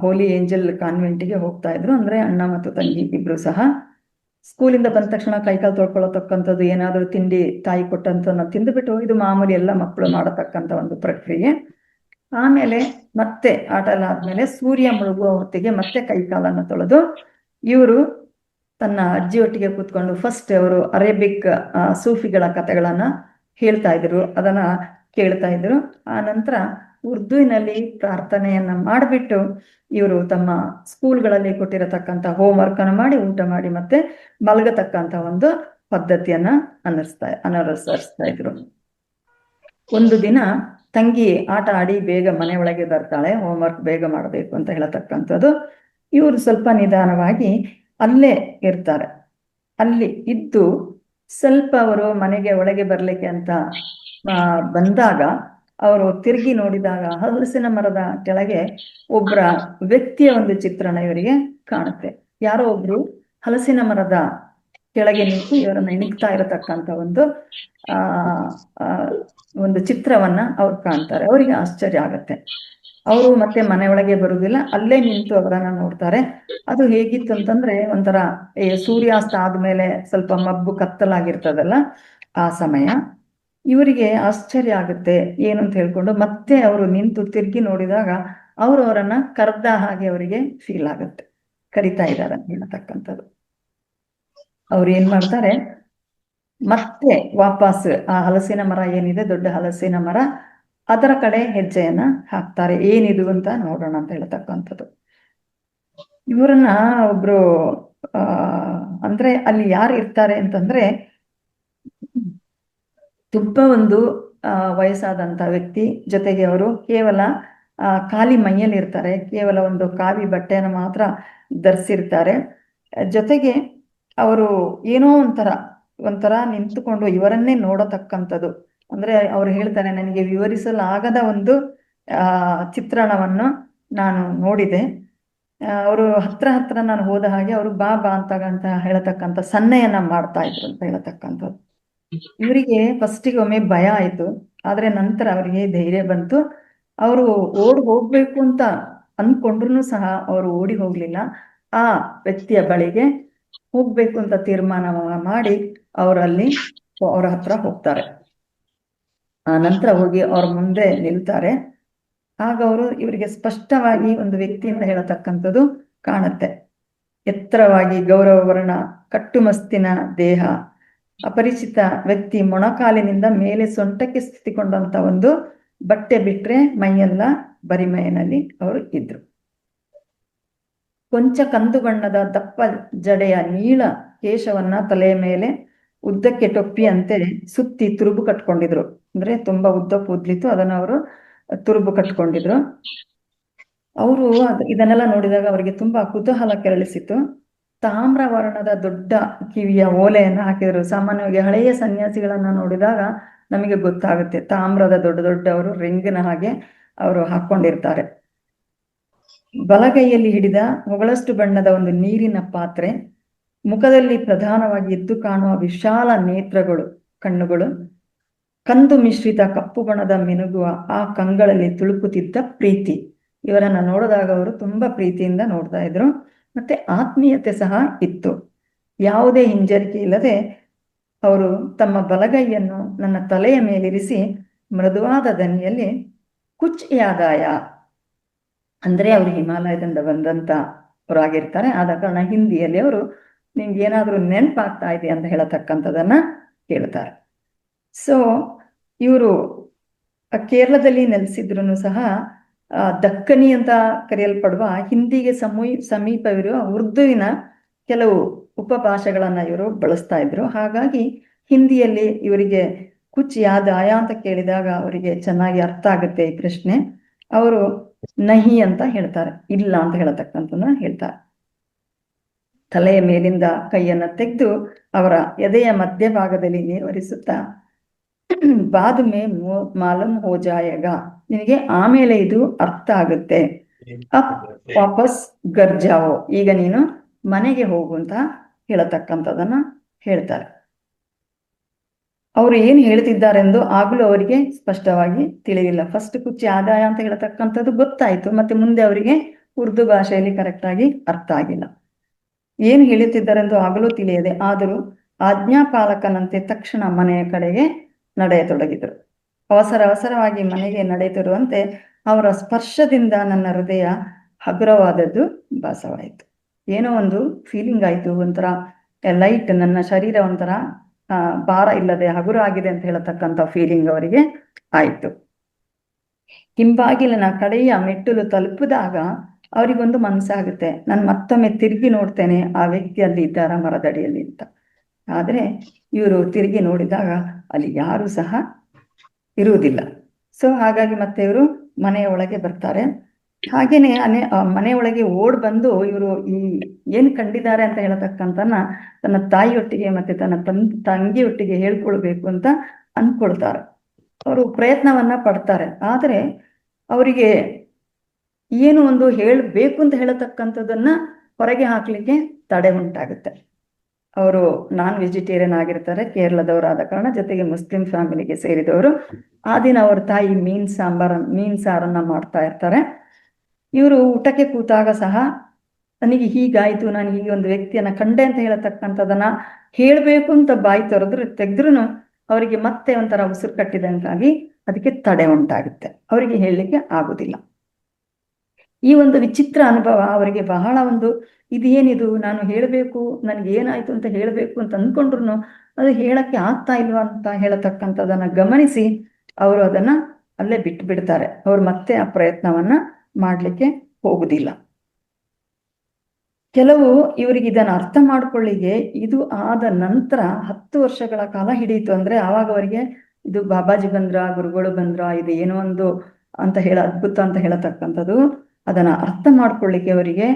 ಹೋಲಿ ಏಂಜಲ್ ಕಾನ್ವೆಂಟಿಗೆ ಹೋಗ್ತಾ ಇದ್ರು. ಅಂದ್ರೆ ಅಣ್ಣ ಮತ್ತು ತಂಗಿ ಇಬ್ರು ಸಹ ಸ್ಕೂಲಿಂದ ಬಂದ ತಕ್ಷಣ ಕೈಕಾಲು ತೊಳ್ಕೊಳ್ಳತಕ್ಕಂಥದ್ದು, ಏನಾದ್ರು ತಿಂಡಿ ತಾಯಿ ಕೊಟ್ಟಂತ ತಿಂದುಬಿಟ್ಟು, ಇದು ಮಾಮೂಲಿ ಎಲ್ಲ ಮಕ್ಕಳು ಮಾಡತಕ್ಕಂಥ ಒಂದು ಪ್ರಕ್ರಿಯೆ. ಆಮೇಲೆ ಮತ್ತೆ ಆಟ ಎಲ್ಲ ಆದ್ಮೇಲೆ ಸೂರ್ಯ ಮುಳುಗುವ ಹೊತ್ತಿಗೆ ಮತ್ತೆ ಕೈಕಾಲನ್ನು ತೊಳೆದು ಇವರು ತನ್ನ ಅಜ್ಜಿಯೊಟ್ಟಿಗೆ ಕೂತ್ಕೊಂಡು ಫಸ್ಟ್ ಅವರು ಅರೇಬಿಕ್ ಸೂಫಿಗಳ ಕಥೆಗಳನ್ನ ಹೇಳ್ತಾ ಇದ್ರು, ಅದನ್ನ ಕೇಳ್ತಾ ಇದ್ರು. ಆ ನಂತರ ಉರ್ದುವಿನಲ್ಲಿ ಪ್ರಾರ್ಥನೆಯನ್ನ ಮಾಡಿಬಿಟ್ಟು ಇವರು ತಮ್ಮ ಸ್ಕೂಲ್ಗಳಲ್ಲಿ ಕೊಟ್ಟಿರತಕ್ಕಂಥ ಹೋಮ್ವರ್ಕ್ ಅನ್ನು ಮಾಡಿ, ಊಟ ಮಾಡಿ ಮತ್ತೆ ಮಲಗತಕ್ಕಂಥ ಒಂದು ಪದ್ಧತಿಯನ್ನ ಅನುಸರಿಸ್ತಾ ಇದ್ರು. ಒಂದು ದಿನ ತಂಗಿ ಆಟ ಆಡಿ ಬೇಗ ಮನೆ ಒಳಗೆ ಬರ್ತಾಳೆ, ಹೋಮ್ವರ್ಕ್ ಬೇಗ ಮಾಡಬೇಕು ಅಂತ ಹೇಳತಕ್ಕಂಥದ್ದು. ಇವರು ಸ್ವಲ್ಪ ನಿಧಾನವಾಗಿ ಅಲ್ಲೇ ಇರ್ತಾರೆ. ಅಲ್ಲಿ ಇದ್ದು ಸ್ವಲ್ಪ ಅವರು ಮನೆಗೆ ಒಳಗೆ ಬರ್ಲಿಕ್ಕೆ ಅಂತ ಬಂದಾಗ ಅವರು ತಿರುಗಿ ನೋಡಿದಾಗ ಹಲಸಿನ ಮರದ ಕೆಳಗೆ ಒಬ್ಬರ ವ್ಯಕ್ತಿಯ ಒಂದು ಚಿತ್ರಣ ಇವರಿಗೆ ಕಾಣುತ್ತೆ. ಯಾರೋ ಒಬ್ರು ಹಲಸಿನ ಮರದ ಕೆಳಗೆ ನಿಂತು ಇವರನ್ನ ಇಣುಕ್ತಾ ಇರತಕ್ಕಂಥ ಒಂದು ಚಿತ್ರವನ್ನ ಅವ್ರು ಕಾಣ್ತಾರೆ. ಅವರಿಗೆ ಆಶ್ಚರ್ಯ ಆಗತ್ತೆ. ಅವರು ಮತ್ತೆ ಮನೆ ಒಳಗೆ ಬರುವುದಿಲ್ಲ, ಅಲ್ಲೇ ನಿಂತು ಅವರನ್ನ ನೋಡ್ತಾರೆ. ಅದು ಹೇಗಿತ್ತು ಅಂತಂದ್ರೆ ಒಂಥರ ಸೂರ್ಯಾಸ್ತ ಆದ್ಮೇಲೆ ಸ್ವಲ್ಪ ಮಬ್ಬು ಕತ್ತಲಾಗಿರ್ತದಲ್ಲ ಆ ಸಮಯ. ಇವರಿಗೆ ಆಶ್ಚರ್ಯ ಆಗುತ್ತೆ, ಏನು ಅಂತ ಹೇಳ್ಕೊಂಡು ಮತ್ತೆ ಅವರು ನಿಂತು ತಿರುಗಿ ನೋಡಿದಾಗ ಅವರು ಅವರನ್ನ ಕರೆದ ಹಾಗೆ ಅವರಿಗೆ ಫೀಲ್ ಆಗುತ್ತೆ, ಕರಿತಾ ಇದ್ದಾರೆ ಅಂತ ಹೇಳತಕ್ಕಂಥದ್ದು. ಅವ್ರು ಏನ್ ಮಾಡ್ತಾರೆ, ಮತ್ತೆ ವಾಪಸ್ ಆ ಹಲಸಿನ ಮರ ಏನಿದೆ, ದೊಡ್ಡ ಹಲಸಿನ ಮರ, ಅದರ ಕಡೆ ಹೆಜ್ಜೆಯನ್ನ ಹಾಕ್ತಾರೆ. ಏನಿದು ಅಂತ ನೋಡೋಣ ಅಂತ ಹೇಳ್ತಕ್ಕಂಥದ್ದು. ಇವರನ್ನ ಒಬ್ರು ಅಂದ್ರೆ ಅಲ್ಲಿ ಯಾರು ಇರ್ತಾರೆ ಅಂತಂದ್ರೆ ತುಂಬಾ ಒಂದು ವಯಸ್ಸಾದಂಥ ವ್ಯಕ್ತಿ, ಜೊತೆಗೆ ಅವರು ಕೇವಲ ಖಾಲಿ ಮೈಯಲ್ಲಿ ಇರ್ತಾರೆ, ಕೇವಲ ಒಂದು ಕಾವಿ ಬಟ್ಟೆಯನ್ನು ಮಾತ್ರ ಧರಿಸಿರ್ತಾರೆ. ಜೊತೆಗೆ ಅವರು ಏನೋ ಒಂಥರ ನಿಂತುಕೊಂಡು ಇವರನ್ನೇ ನೋಡತಕ್ಕಂಥದ್ದು. ಅಂದ್ರೆ ಅವ್ರು ಹೇಳ್ತಾರೆ, ನನಗೆ ವಿವರಿಸಲಾಗದ ಒಂದು ಚಿತ್ರಣವನ್ನು ನಾನು ನೋಡಿದೆ. ಅವರು ಹತ್ರ ನಾನು ಹೋದ ಹಾಗೆ ಅವರು ಬಾ ಅಂತ ಹೇಳತಕ್ಕಂಥ ಸನ್ನೆಯನ್ನ ಮಾಡ್ತಾ ಇದ್ರು ಅಂತ ಹೇಳತಕ್ಕಂಥದ್ದು. ಇವರಿಗೆ ಫಸ್ಟಿಗೆ ಒಮ್ಮೆ ಭಯ ಆಯ್ತು, ಆದ್ರೆ ನಂತರ ಅವರಿಗೆ ಧೈರ್ಯ ಬಂತು. ಅವರು ಓಡಿ ಹೋಗ್ಬೇಕು ಅಂತ ಅಂದ್ಕೊಂಡ್ರು ಸಹ ಅವರು ಓಡಿ ಹೋಗ್ಲಿಲ್ಲ. ಆ ವ್ಯಕ್ತಿಯ ಬಳಿಗೆ ಹೋಗ್ಬೇಕು ಅಂತ ತೀರ್ಮಾನ ಮಾಡಿ ಅವರಲ್ಲಿ ಅವರ ಹತ್ರ ಹೋಗ್ತಾರೆ. ಆ ನಂತರ ಹೋಗಿ ಅವ್ರ ಮುಂದೆ ನಿಲ್ತಾರೆ. ಆಗ ಅವರು ಇವರಿಗೆ ಸ್ಪಷ್ಟವಾಗಿ ಒಂದು ವ್ಯಕ್ತಿ ಅಂತ ಹೇಳತಕ್ಕಂಥದ್ದು ಕಾಣುತ್ತೆ. ಎತ್ತರವಾಗಿ ಗೌರವವರ್ಣ, ಕಟ್ಟುಮಸ್ತಿನ ದೇಹ, ಅಪರಿಚಿತ ವ್ಯಕ್ತಿ, ಮೊಣಕಾಲಿನಿಂದ ಮೇಲೆ ಸೊಂಟಕ್ಕೆ ಸ್ಥಿತಿಕೊಂಡಂತ ಒಂದು ಬಟ್ಟೆ ಬಿಟ್ರೆ ಮೈಯೆಲ್ಲ ಬರಿಮೈಯಲ್ಲಿ ಅವರು ಇದ್ರು. ಕೊಂಚ ಕಂದು ಬಣ್ಣದ ದಪ್ಪ ಜಡೆಯ ನೀಳ ಕೇಶವನ್ನ ತಲೆಯ ಮೇಲೆ ಉದ್ದಕ್ಕೆ ಟೊಪ್ಪಿಯಂತೆ ಸುತ್ತಿ ತುರುಬು ಕಟ್ಕೊಂಡಿದ್ರು. ಅಂದ್ರೆ ತುಂಬಾ ಉದ್ದ ಕೂದ್ಲಿತ್ತು, ಅದನ್ನ ಅವರು ತುರುಬು ಕಟ್ಕೊಂಡಿದ್ರು. ಅವರು ಇದನ್ನೆಲ್ಲ ನೋಡಿದಾಗ ಅವರಿಗೆ ತುಂಬಾ ಕುತೂಹಲ ಕೆರಳಿಸಿತು. ತಾಮ್ರ ವರ್ಣದ ದೊಡ್ಡ ಕಿವಿಯ ಓಲೆಯನ್ನ ಹಾಕಿದ್ರು. ಸಾಮಾನ್ಯವಾಗಿ ಹಳೆಯ ಸನ್ಯಾಸಿಗಳನ್ನ ನೋಡಿದಾಗ ನಮಗೆ ಗೊತ್ತಾಗುತ್ತೆ, ತಾಮ್ರದ ದೊಡ್ಡವರು ರಿಂಗಿನ ಹಾಗೆ ಅವರು ಹಾಕೊಂಡಿರ್ತಾರೆ. ಬಲಗೈಯಲ್ಲಿ ಹಿಡಿದ ಹೊಗಳಷ್ಟು ಬಣ್ಣದ ಒಂದು ನೀರಿನ ಪಾತ್ರೆ, ಮುಖದಲ್ಲಿ ಪ್ರಧಾನವಾಗಿ ಎದ್ದು ಕಾಣುವ ವಿಶಾಲ ನೇತ್ರಗಳು, ಕಣ್ಣುಗಳು, ಕಂದು ಮಿಶ್ರಿತ ಕಪ್ಪು ಬಣ್ಣದ ಮಿನುಗುವ ಆ ಕಂಗಳಲ್ಲಿ ತುಳುಕುತ್ತಿದ್ದ ಪ್ರೀತಿ. ಇವರನ್ನ ನೋಡಿದಾಗ ಅವರು ತುಂಬಾ ಪ್ರೀತಿಯಿಂದ ನೋಡ್ತಾ ಇದ್ರು. ಮತ್ತೆ ಆತ್ಮೀಯತೆ ಸಹ ಇತ್ತು. ಯಾವುದೇ ಹಿಂಜರಿಕೆ ಇಲ್ಲದೆ ಅವರು ತಮ್ಮ ಬಲಗೈಯನ್ನು ನನ್ನ ತಲೆಯ ಮೇಲಿರಿಸಿ ಮೃದುವಾದ ದನಿಯಲ್ಲಿ ಕುಚ್ ಯಾದಾಯ, ಅಂದ್ರೆ ಅವರು ಹಿಮಾಲಯದಿಂದ ಬಂದಂತ ಅವರಾಗಿರ್ತಾರೆ, ಆದ ಕಾರಣ ಹಿಂದಿಯಲ್ಲಿ ಅವರು ನಿಮ್ಗೆ ಏನಾದ್ರೂ ನೆನಪಾಗ್ತಾ ಇದೆ ಅಂತ ಹೇಳತಕ್ಕಂಥದನ್ನ ಕೇಳ್ತಾರೆ. ಸೊ ಇವರು ಕೇರಳದಲ್ಲಿ ನೆಲೆಸಿದ್ರು ಸಹ ದಕ್ಕನಿ ಅಂತ ಕರೆಯಲ್ಪಡುವ ಹಿಂದಿಗೆ ಸಮೀಪವಿರುವ ಉರ್ದುವಿನ ಕೆಲವು ಉಪಭಾಷೆಗಳನ್ನ ಇವರು ಬಳಸ್ತಾ ಇದ್ರು. ಹಾಗಾಗಿ ಹಿಂದಿಯಲ್ಲಿ ಇವರಿಗೆ ಕುಚ್ ಯಾದ್ ಆಯಾ ಅಂತ ಕೇಳಿದಾಗ ಅವರಿಗೆ ಚೆನ್ನಾಗಿ ಅರ್ಥ ಆಗುತ್ತೆ ಈ ಪ್ರಶ್ನೆ. ಅವರು ನಹಿ ಅಂತ ಹೇಳ್ತಾರೆ, ಇಲ್ಲ ಅಂತ ಹೇಳತಕ್ಕಂಥದ್ದನ್ನ ಹೇಳ್ತಾರೆ. ತಲೆಯ ಮೇಲಿಂದ ಕೈಯನ್ನ ತೆಗೆದು ಅವರ ಎದೆಯ ಮಧ್ಯಭಾಗದಲ್ಲಿ ನಿರ್ವಹಿಸುತ್ತಾ ಬಾದ್ ಮೇ ಮಾಲೂಮ್ ಹೋ ಜಾಯೇಗ, ನಿನಗೆ ಆಮೇಲೆ ಇದು ಅರ್ಥ ಆಗುತ್ತೆ. ಅಪ್ ವಾಪಸ್ ಗರ್ ಜಾವೋ, ಈಗ ನೀನು ಮನೆಗೆ ಹೋಗು ಅಂತ ಹೇಳತಕ್ಕಂಥದನ್ನ ಹೇಳ್ತಾರೆ. ಅವರು ಏನು ಹೇಳ್ತಿದ್ದಾರೆಂದು ಆಗ್ಲೂ ಅವರಿಗೆ ಸ್ಪಷ್ಟವಾಗಿ ತಿಳಿಯಿಲ್ಲ. ಫಸ್ಟ್ ಕುಚ್ಚಿ ಆದಾಯ ಅಂತ ಹೇಳತಕ್ಕಂಥದ್ದು ಗೊತ್ತಾಯ್ತು, ಮತ್ತೆ ಮುಂದೆ ಅವರಿಗೆ ಉರ್ದು ಭಾಷೆಯಲ್ಲಿ ಕರೆಕ್ಟ್ ಆಗಿ ಅರ್ಥ ಆಗಿಲ್ಲ. ಏನು ಹೇಳುತ್ತಿದ್ದಾರೆಂದು ಆಗಲೂ ತಿಳಿಯದೆ ಆದರೂ ಆಜ್ಞಾಪಾಲಕನಂತೆ ತಕ್ಷಣ ಮನೆಯ ಕಡೆಗೆ ನಡೆಯತೊಡಗಿದರು. ಅವಸರವಾಗಿ ಮನೆಗೆ ನಡೆಯುತ್ತಿರುವಂತೆ ಅವರ ಸ್ಪರ್ಶದಿಂದ ನನ್ನ ಹೃದಯ ಹಗುರವಾದದ್ದು ಭಾಸವಾಯಿತು. ಏನೋ ಒಂದು ಫೀಲಿಂಗ್ ಆಯ್ತು, ಒಂಥರ ಲೈಟ್, ನನ್ನ ಶರೀರ ಒಂಥರ ಭಾರ ಇಲ್ಲದೆ ಹಗುರ ಆಗಿದೆ ಅಂತ ಹೇಳತಕ್ಕಂಥ ಫೀಲಿಂಗ್ ಅವರಿಗೆ ಆಯ್ತು. ಹಿಂಬಾಗಿಲಿನ ಕಡೆಯ ಮೆಟ್ಟಲು ತಲುಪಿದಾಗ ಅವರಿಗೊಂದು ಮನಸ್ಸಾಗುತ್ತೆ, ನಾನು ಮತ್ತೊಮ್ಮೆ ತಿರುಗಿ ನೋಡ್ತೇನೆ ಆ ವ್ಯಕ್ತಿ ಅಲ್ಲಿ ಇದ್ದಾರ ಮರದಡಿಯಲ್ಲಿ ಅಂತ. ಆದ್ರೆ ಇವರು ತಿರುಗಿ ನೋಡಿದಾಗ ಅಲ್ಲಿ ಯಾರು ಸಹ ಇರುವುದಿಲ್ಲ. ಸೊ ಹಾಗಾಗಿ ಮತ್ತೆ ಇವರು ಮನೆಯ ಒಳಗೆ ಬರ್ತಾರೆ. ಹಾಗೇನೆ ಮನೆಯೊಳಗೆ ಓಡ್ ಬಂದು ಇವರು ಏನ್ ಕಂಡಿದ್ದಾರೆ ಅಂತ ಹೇಳತಕ್ಕಂತನ್ನ ತನ್ನ ತಾಯಿಯೊಟ್ಟಿಗೆ ಮತ್ತೆ ತನ್ನ ತಂಗಿಯೊಟ್ಟಿಗೆ ಹೇಳ್ಕೊಳ್ಬೇಕು ಅಂತ ಅನ್ಕೊಳ್ತಾರೆ. ಅವರು ಪ್ರಯತ್ನವನ್ನ ಪಡ್ತಾರೆ, ಆದ್ರೆ ಅವರಿಗೆ ಏನು ಒಂದು ಹೇಳಬೇಕು ಅಂತ ಹೇಳತಕ್ಕಂಥದ್ದನ್ನ ಹೊರಗೆ ಹಾಕ್ಲಿಕ್ಕೆ ತಡೆ ಉಂಟಾಗುತ್ತೆ. ಅವರು ನಾನ್ ವೆಜಿಟೇರಿಯನ್ ಆಗಿರ್ತಾರೆ, ಕೇರಳದವರಾದ ಕಾರಣ, ಜೊತೆಗೆ ಮುಸ್ಲಿಂ ಫ್ಯಾಮಿಲಿಗೆ ಸೇರಿದವರು. ಆ ದಿನ ಅವ್ರ ತಾಯಿ ಮೀನ್ ಸಾರನ್ನ ಮಾಡ್ತಾ ಇರ್ತಾರೆ. ಇವರು ಊಟಕ್ಕೆ ಕೂತಾಗ ಸಹ ನನಗೆ ಹೀಗಾಯ್ತು, ನಾನು ಹೀಗೆ ಒಂದು ವ್ಯಕ್ತಿಯನ್ನ ಕಂಡೆ ಅಂತ ಹೇಳತಕ್ಕಂಥದನ್ನ ಹೇಳ್ಬೇಕು ಅಂತ ಬಾಯಿ ತೆಗೆದ್ರು ಅವರಿಗೆ ಮತ್ತೆ ಒಂಥರ ಉಸಿರು ಕಟ್ಟಿದಂಗಾಗಿ ಅದಕ್ಕೆ ತಡೆ ಉಂಟಾಗುತ್ತೆ, ಅವರಿಗೆ ಹೇಳಲಿಕ್ಕೆ ಆಗುದಿಲ್ಲ. ಈ ಒಂದು ವಿಚಿತ್ರ ಅನುಭವ ಅವರಿಗೆ ಬಹಳ ಒಂದು ಇದೇನಿದು, ನಾನು ಹೇಳಬೇಕು, ನನಗೆ ಏನಾಯ್ತು ಅಂತ ಹೇಳಬೇಕು ಅಂತ ಅಂದ್ಕೊಂಡ್ರು ಅದು ಹೇಳಕ್ಕೆ ಆಗ್ತಾ ಇಲ್ವಾ ಅಂತ ಹೇಳತಕ್ಕಂಥದನ್ನ ಗಮನಿಸಿ ಅವರು ಅದನ್ನ ಅಲ್ಲೇ ಬಿಟ್ಟು ಬಿಡ್ತಾರೆ. ಅವ್ರು ಮತ್ತೆ ಆ ಪ್ರಯತ್ನವನ್ನ ಮಾಡ್ಲಿಕ್ಕೆ ಹೋಗುದಿಲ್ಲ. ಕೆಲವು ಇವರಿಗೆ ಇದನ್ನು ಅರ್ಥ ಮಾಡ್ಕೊಳ್ಳಿಗೆ ಇದು ಆದ ನಂತರ 10 ವರ್ಷಗಳ ಕಾಲ ಹಿಡಿಯಿತು. ಅಂದ್ರೆ ಆವಾಗ ಅವರಿಗೆ ಇದು ಬಾಬಾಜಿ ಬಂದ್ರ, ಗುರುಗಳು ಬಂದ್ರ, ಇದು ಏನೋ ಒಂದು ಅಂತ ಅದ್ಭುತ ಅಂತ ಹೇಳತಕ್ಕಂಥದ್ದು ಅದನ್ನ ಅರ್ಥ ಮಾಡ್ಕೊಳ್ಳಿಕ್ಕೆ ಅವರಿಗೆ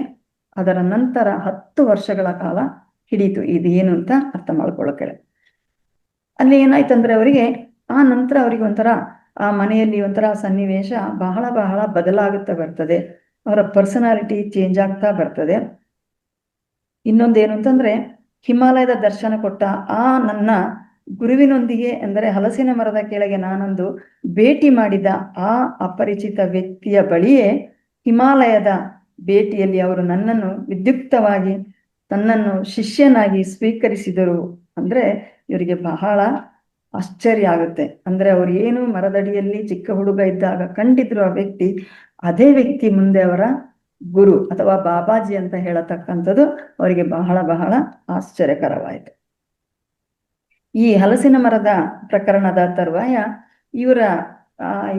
ಅದರ ನಂತರ 10 ವರ್ಷಗಳ ಕಾಲ ಹಿಡಿಯಿತು ಇದು ಏನು ಅಂತ ಅರ್ಥ ಮಾಡ್ಕೊಳ್ಳೋಕೆ. ಅಲ್ಲಿ ಏನಾಯ್ತಂದ್ರೆ ಅವರಿಗೆ ಆ ನಂತರ ಅವರಿಗೆ ಒಂಥರ ಆ ಮನೆಯಲ್ಲಿ ಒಂಥರ ಸನ್ನಿವೇಶ ಬಹಳ ಬಹಳ ಬದಲಾಗುತ್ತಾ ಬರ್ತದೆ. ಅವರ ಪರ್ಸನಾಲಿಟಿ ಚೇಂಜ್ ಆಗ್ತಾ ಬರ್ತದೆ. ಇನ್ನೊಂದೇನು ಅಂತಂದ್ರೆ ಹಿಮಾಲಯದ ದರ್ಶನ ಕೊಟ್ಟ ಆ ನನ್ನ ಗುರುವಿನೊಂದಿಗೆ ಅಂದರೆ ಹಲಸಿನ ಮರದ ಕೆಳಗೆ ನಾನೊಂದು ಭೇಟಿ ಮಾಡಿದ ಆ ಅಪರಿಚಿತ ವ್ಯಕ್ತಿಯ ಬಳಿಯೇ ಹಿಮಾಲಯದ ಭೇಟಿಯಲ್ಲಿ ಅವರು ನನ್ನನ್ನು ವಿದ್ಯುಕ್ತವಾಗಿ ತನ್ನನ್ನು ಶಿಷ್ಯನಾಗಿ ಸ್ವೀಕರಿಸಿದರು. ಅಂದ್ರೆ ಇವರಿಗೆ ಬಹಳ ಆಶ್ಚರ್ಯ ಆಗುತ್ತೆ. ಅಂದ್ರೆ ಅವ್ರು ಏನು ಮರದಡಿಯಲ್ಲಿ ಚಿಕ್ಕ ಹುಡುಗ ಇದ್ದಾಗ ಕಂಡಿದ್ರು ಆ ವ್ಯಕ್ತಿ, ಅದೇ ವ್ಯಕ್ತಿ ಮುಂದೆ ಅವರ ಗುರು ಅಥವಾ ಬಾಬಾಜಿ ಅಂತ ಹೇಳತಕ್ಕಂಥದ್ದು ಅವರಿಗೆ ಬಹಳ ಬಹಳ ಆಶ್ಚರ್ಯಕರವಾಯಿತು. ಈ ಹಲಸಿನ ಮರದ ಪ್ರಕರಣದ ತರುವಾಯ ಇವರ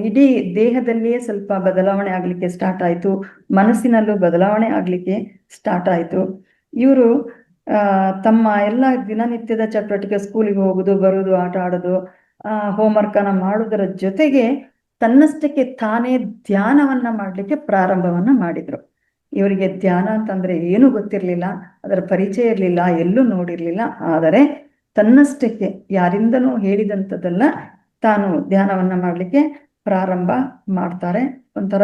ಇಡೀ ದೇಹದಲ್ಲಿಯೇ ಸ್ವಲ್ಪ ಬದಲಾವಣೆ ಆಗ್ಲಿಕ್ಕೆ ಸ್ಟಾರ್ಟ್ ಆಯ್ತು, ಮನಸ್ಸಿನಲ್ಲೂ ಬದಲಾವಣೆ ಆಗ್ಲಿಕ್ಕೆ ಸ್ಟಾರ್ಟ್ ಆಯ್ತು. ಇವರು ತಮ್ಮ ಎಲ್ಲ ದಿನನಿತ್ಯದ ಚಟುವಟಿಕೆ, ಸ್ಕೂಲಿಗೆ ಹೋಗುದು, ಬರುವುದು, ಆಟ ಆಡೋದು, ಹೋಮ್ವರ್ಕ್ ಅನ್ನ ಮಾಡುವುದರ ಜೊತೆಗೆ ತನ್ನಷ್ಟಕ್ಕೆ ತಾನೇ ಧ್ಯಾನವನ್ನ ಮಾಡ್ಲಿಕ್ಕೆ ಪ್ರಾರಂಭವನ್ನ ಮಾಡಿದ್ರು. ಇವರಿಗೆ ಧ್ಯಾನ ಅಂತಂದ್ರೆ ಏನು ಗೊತ್ತಿರ್ಲಿಲ್ಲ, ಅದರ ಪರಿಚಯ ಇರಲಿಲ್ಲ, ಎಲ್ಲೂ ನೋಡಿರ್ಲಿಲ್ಲ. ಆದರೆ ತನ್ನಷ್ಟಕ್ಕೆ ಯಾರಿಂದನೂ ಹೇಳಿದಂಥದ್ದೆಲ್ಲ ತಾನು ಧ್ಯಾನವನ್ನ ಮಾಡ್ಲಿಕ್ಕೆ ಪ್ರಾರಂಭ ಮಾಡ್ತಾರೆ. ಒಂಥರ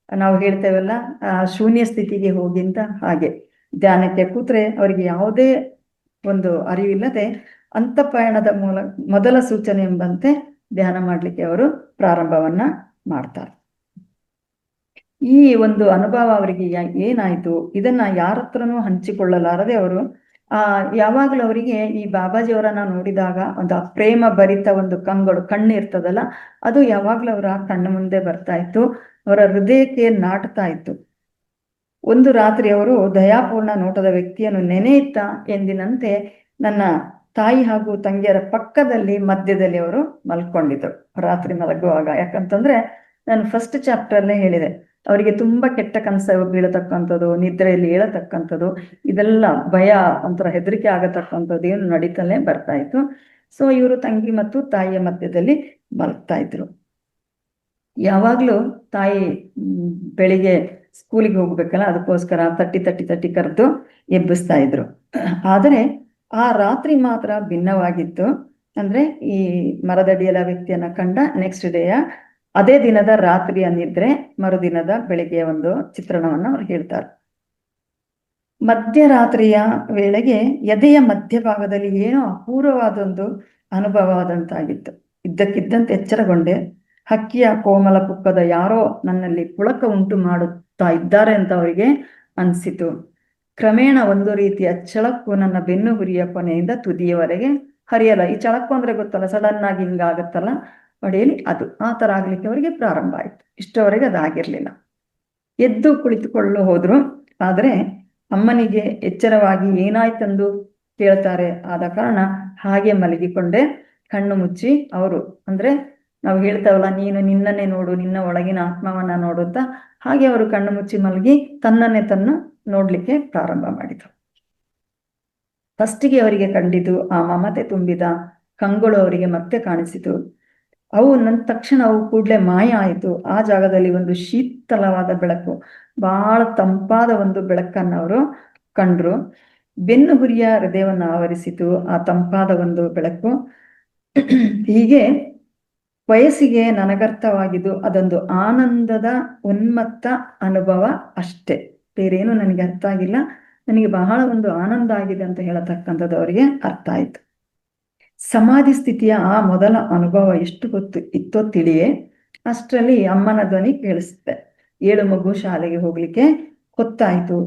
ನಾವು ಹೇಳ್ತೇವಲ್ಲ ಶೂನ್ಯ ಸ್ಥಿತಿಗೆ ಹೋಗಿಂತ ಹಾಗೆ ಧ್ಯಾನಕ್ಕೆ ಕೂತ್ರೆ ಅವರಿಗೆ ಯಾವುದೇ ಒಂದು ಅರಿವಿಲ್ಲದೆ ಅಂತಃಪಯಣದ ಮೊದಲ ಸೂಚನೆ ಎಂಬಂತೆ ಧ್ಯಾನ ಮಾಡ್ಲಿಕ್ಕೆ ಅವರು ಪ್ರಾರಂಭವನ್ನ ಮಾಡ್ತಾರೆ. ಈ ಒಂದು ಅನುಭವ ಅವರಿಗೆ ಏನಾಯ್ತು, ಇದನ್ನ ಯಾರ ಹತ್ರನೂ ಹಂಚಿಕೊಳ್ಳಲಾರದೆ ಅವರು ಯಾವಾಗಲೂ ಅವರಿಗೆ ಈ ಬಾಬಾಜಿಯವರನ್ನ ನೋಡಿದಾಗ ಒಂದು ಪ್ರೇಮ ಭರಿತ ಒಂದು ಕಣ್ಣು ಇರ್ತದಲ್ಲ, ಅದು ಯಾವಾಗ್ಲೂ ಅವರ ಕಣ್ಣು ಮುಂದೆ ಬರ್ತಾ ಇತ್ತು, ಅವರ ಹೃದಯಕ್ಕೆ ನಾಟ್ತಾ ಇತ್ತು. ಒಂದು ರಾತ್ರಿ ಅವರು ದಯಾಪೂರ್ಣ ನೋಟದ ವ್ಯಕ್ತಿಯನ್ನು ನೆನೆಯುತ್ತಾ ಎಂದಿನಂತೆ ನನ್ನ ತಾಯಿ ಹಾಗೂ ತಂಗಿಯರ ಪಕ್ಕದಲ್ಲಿ ಮಧ್ಯದಲ್ಲಿ ಅವರು ಮಲ್ಕೊಂಡಿದ್ರು ರಾತ್ರಿ ಮಲಗುವಾಗ. ಯಾಕಂತಂದ್ರೆ ನಾನು ಫಸ್ಟ್ ಚಾಪ್ಟರ್ ಅಲ್ಲೇ ಹೇಳಿದೆ, ಅವರಿಗೆ ತುಂಬಾ ಕೆಟ್ಟ ಕನಸು ಬೀಳತಕ್ಕಂಥದ್ದು, ನಿದ್ರೆಯಲ್ಲಿ ಹೇಳತಕ್ಕಂಥದ್ದು, ಇದೆಲ್ಲ ಭಯ, ಒಂಥರ ಹೆದರಿಕೆ ಆಗತಕ್ಕಂಥದ್ದು ಏನು ನಡೀತಲೇ ಬರ್ತಾ ಇತ್ತು. ಸೊ ಇವರು ತಂಗಿ ಮತ್ತು ತಾಯಿಯ ಮಧ್ಯದಲ್ಲಿ ಮಲಗ್ತಾ ಇದ್ರು. ಯಾವಾಗ್ಲೂ ತಾಯಿ ಬೆಳಿಗ್ಗೆ ಸ್ಕೂಲಿಗೆ ಹೋಗ್ಬೇಕಲ್ಲ, ಅದಕ್ಕೋಸ್ಕರ ತಟ್ಟಿ ಕರೆದು ಎಬ್ಬಿಸ್ತಾ ಇದ್ರು. ಆದರೆ ಆ ರಾತ್ರಿ ಮಾತ್ರ ಭಿನ್ನವಾಗಿತ್ತು. ಅಂದ್ರೆ ಈ ಮರದಡಿಯಲ ವ್ಯಕ್ತಿಯನ್ನ ಕಂಡ ನೆಕ್ಸ್ಟ್ ಡೇಯ ಅದೇ ದಿನದ ರಾತ್ರಿಯ ನಿದ್ರೆ, ಮರುದಿನದ ಬೆಳಿಗ್ಗೆ ಒಂದು ಚಿತ್ರಣವನ್ನ ಅವ್ರು ಹೇಳ್ತಾರೆ. ಮಧ್ಯರಾತ್ರಿಯ ವೇಳೆಗೆ ಎದೆಯ ಮಧ್ಯಭಾಗದಲ್ಲಿ ಏನೋ ಅಪೂರ್ವವಾದೊಂದು ಅನುಭವವಾದಂತಾಗಿತ್ತು. ಇದ್ದಕ್ಕಿದ್ದಂತೆ ಎಚ್ಚರಗೊಂಡೆ. ಹಕ್ಕಿಯ ಕೋಮಲ ಪುಕ್ಕದ ಯಾರೋ ನನ್ನಲ್ಲಿ ಪುಳಕ ಉಂಟು ಮಾಡುತ್ತಾ ಇದ್ದಾರೆ ಅಂತ ಅವರಿಗೆ ಅನಿಸಿತು. ಕ್ರಮೇಣ ಒಂದು ರೀತಿಯ ಚಳಕು ನನ್ನ ಬೆನ್ನು ಹುರಿಯ ಕೊನೆಯಿಂದ ತುದಿಯವರೆಗೆ ಹರಿಯಲ್ಲ. ಈ ಚಳಕು ಅಂದ್ರೆ ಗೊತ್ತಲ್ಲ, ಸಡನ್ ಆಗಿ ಹಿಂಗಾಗತ್ತಲ್ಲ ಹೊಡೆಯಲಿ, ಅದು ಆ ತರ ಆಗ್ಲಿಕ್ಕೆ ಅವರಿಗೆ ಪ್ರಾರಂಭ ಆಯ್ತು. ಇಷ್ಟವರೆಗೆ ಅದಾಗಿರ್ಲಿಲ್ಲ. ಎದ್ದು ಕುಳಿತುಕೊಳ್ಳಲು ಹೋದ್ರು. ಆದ್ರೆ ಅಮ್ಮನಿಗೆ ಎಚ್ಚರವಾಗಿ ಏನಾಯ್ತೆಂದು ಕೇಳ್ತಾರೆ. ಆದ ಕಾರಣ ಹಾಗೆ ಮಲಗಿಕೊಂಡೆ, ಕಣ್ಣು ಮುಚ್ಚಿ. ಅವರು ಅಂದ್ರೆ ನಾವು ಹೇಳ್ತಾವಲ್ಲ, ನೀನು ನಿನ್ನನ್ನೇ ನೋಡು, ನಿನ್ನ ಒಳಗಿನ ಆತ್ಮವನ್ನ ನೋಡು ಅಂತ, ಹಾಗೆ ಅವರು ಕಣ್ಣು ಮುಚ್ಚಿ ಮಲಗಿ ತನ್ನನ್ನೇ ತನ್ನ ನೋಡ್ಲಿಕ್ಕೆ ಪ್ರಾರಂಭ ಮಾಡಿದ್ರು. ಫಸ್ಟಿಗೆ ಅವರಿಗೆ ಕಂಡಿತು ಆ ಮಮತೆ ತುಂಬಿದ ಕಂಗಳು ಅವರಿಗೆ ಮತ್ತೆ ಕಾಣಿಸಿತು. ಅವು ನನ್ನ ತಕ್ಷಣ ಅವು ಕೂಡಲೇ ಮಾಯ ಆಯಿತು. ಆ ಜಾಗದಲ್ಲಿ ಒಂದು ಶೀತಲವಾದ ಬೆಳಕು, ಬಹಳ ತಂಪಾದ ಒಂದು ಬೆಳಕನ್ನ ಅವರು ಕಂಡ್ರು. ಬೆನ್ನು ಹುರಿಯ ಹೃದಯವನ್ನು ಆವರಿಸಿತು ಆ ತಂಪಾದ ಒಂದು ಬೆಳಕು. ಹೀಗೆ ವಯಸ್ಸಿಗೆ ನನಗರ್ಥವಾಗಿದ್ದು ಅದೊಂದು ಆನಂದದ ಉನ್ಮತ್ತ ಅನುಭವ ಅಷ್ಟೇ, ಬೇರೇನು ನನಗೆ ಅರ್ಥ ಆಗಿಲ್ಲ. ನನಗೆ ಬಹಳ ಒಂದು ಆನಂದ ಆಗಿದೆ ಅಂತ ಹೇಳತಕ್ಕಂಥದ್ದು ಅವರಿಗೆ ಅರ್ಥ ಆಯ್ತು. ಸಮಾಧಿ ಸ್ಥಿತಿಯ ಆ ಮೊದಲ ಅನುಭವ ಎಷ್ಟು ಹೊತ್ತು ಇತ್ತೋ ತಿಳಿಯೇ. ಅಷ್ಟರಲ್ಲಿ ಅಮ್ಮನ ಧ್ವನಿ ಕೇಳಿಸುತ್ತೆ. 7 ಮಗು ಶಾಲೆಗೆ ಹೋಗ್ಲಿಕ್ಕೆ ಹೊತ್ತಾಯ್ತು.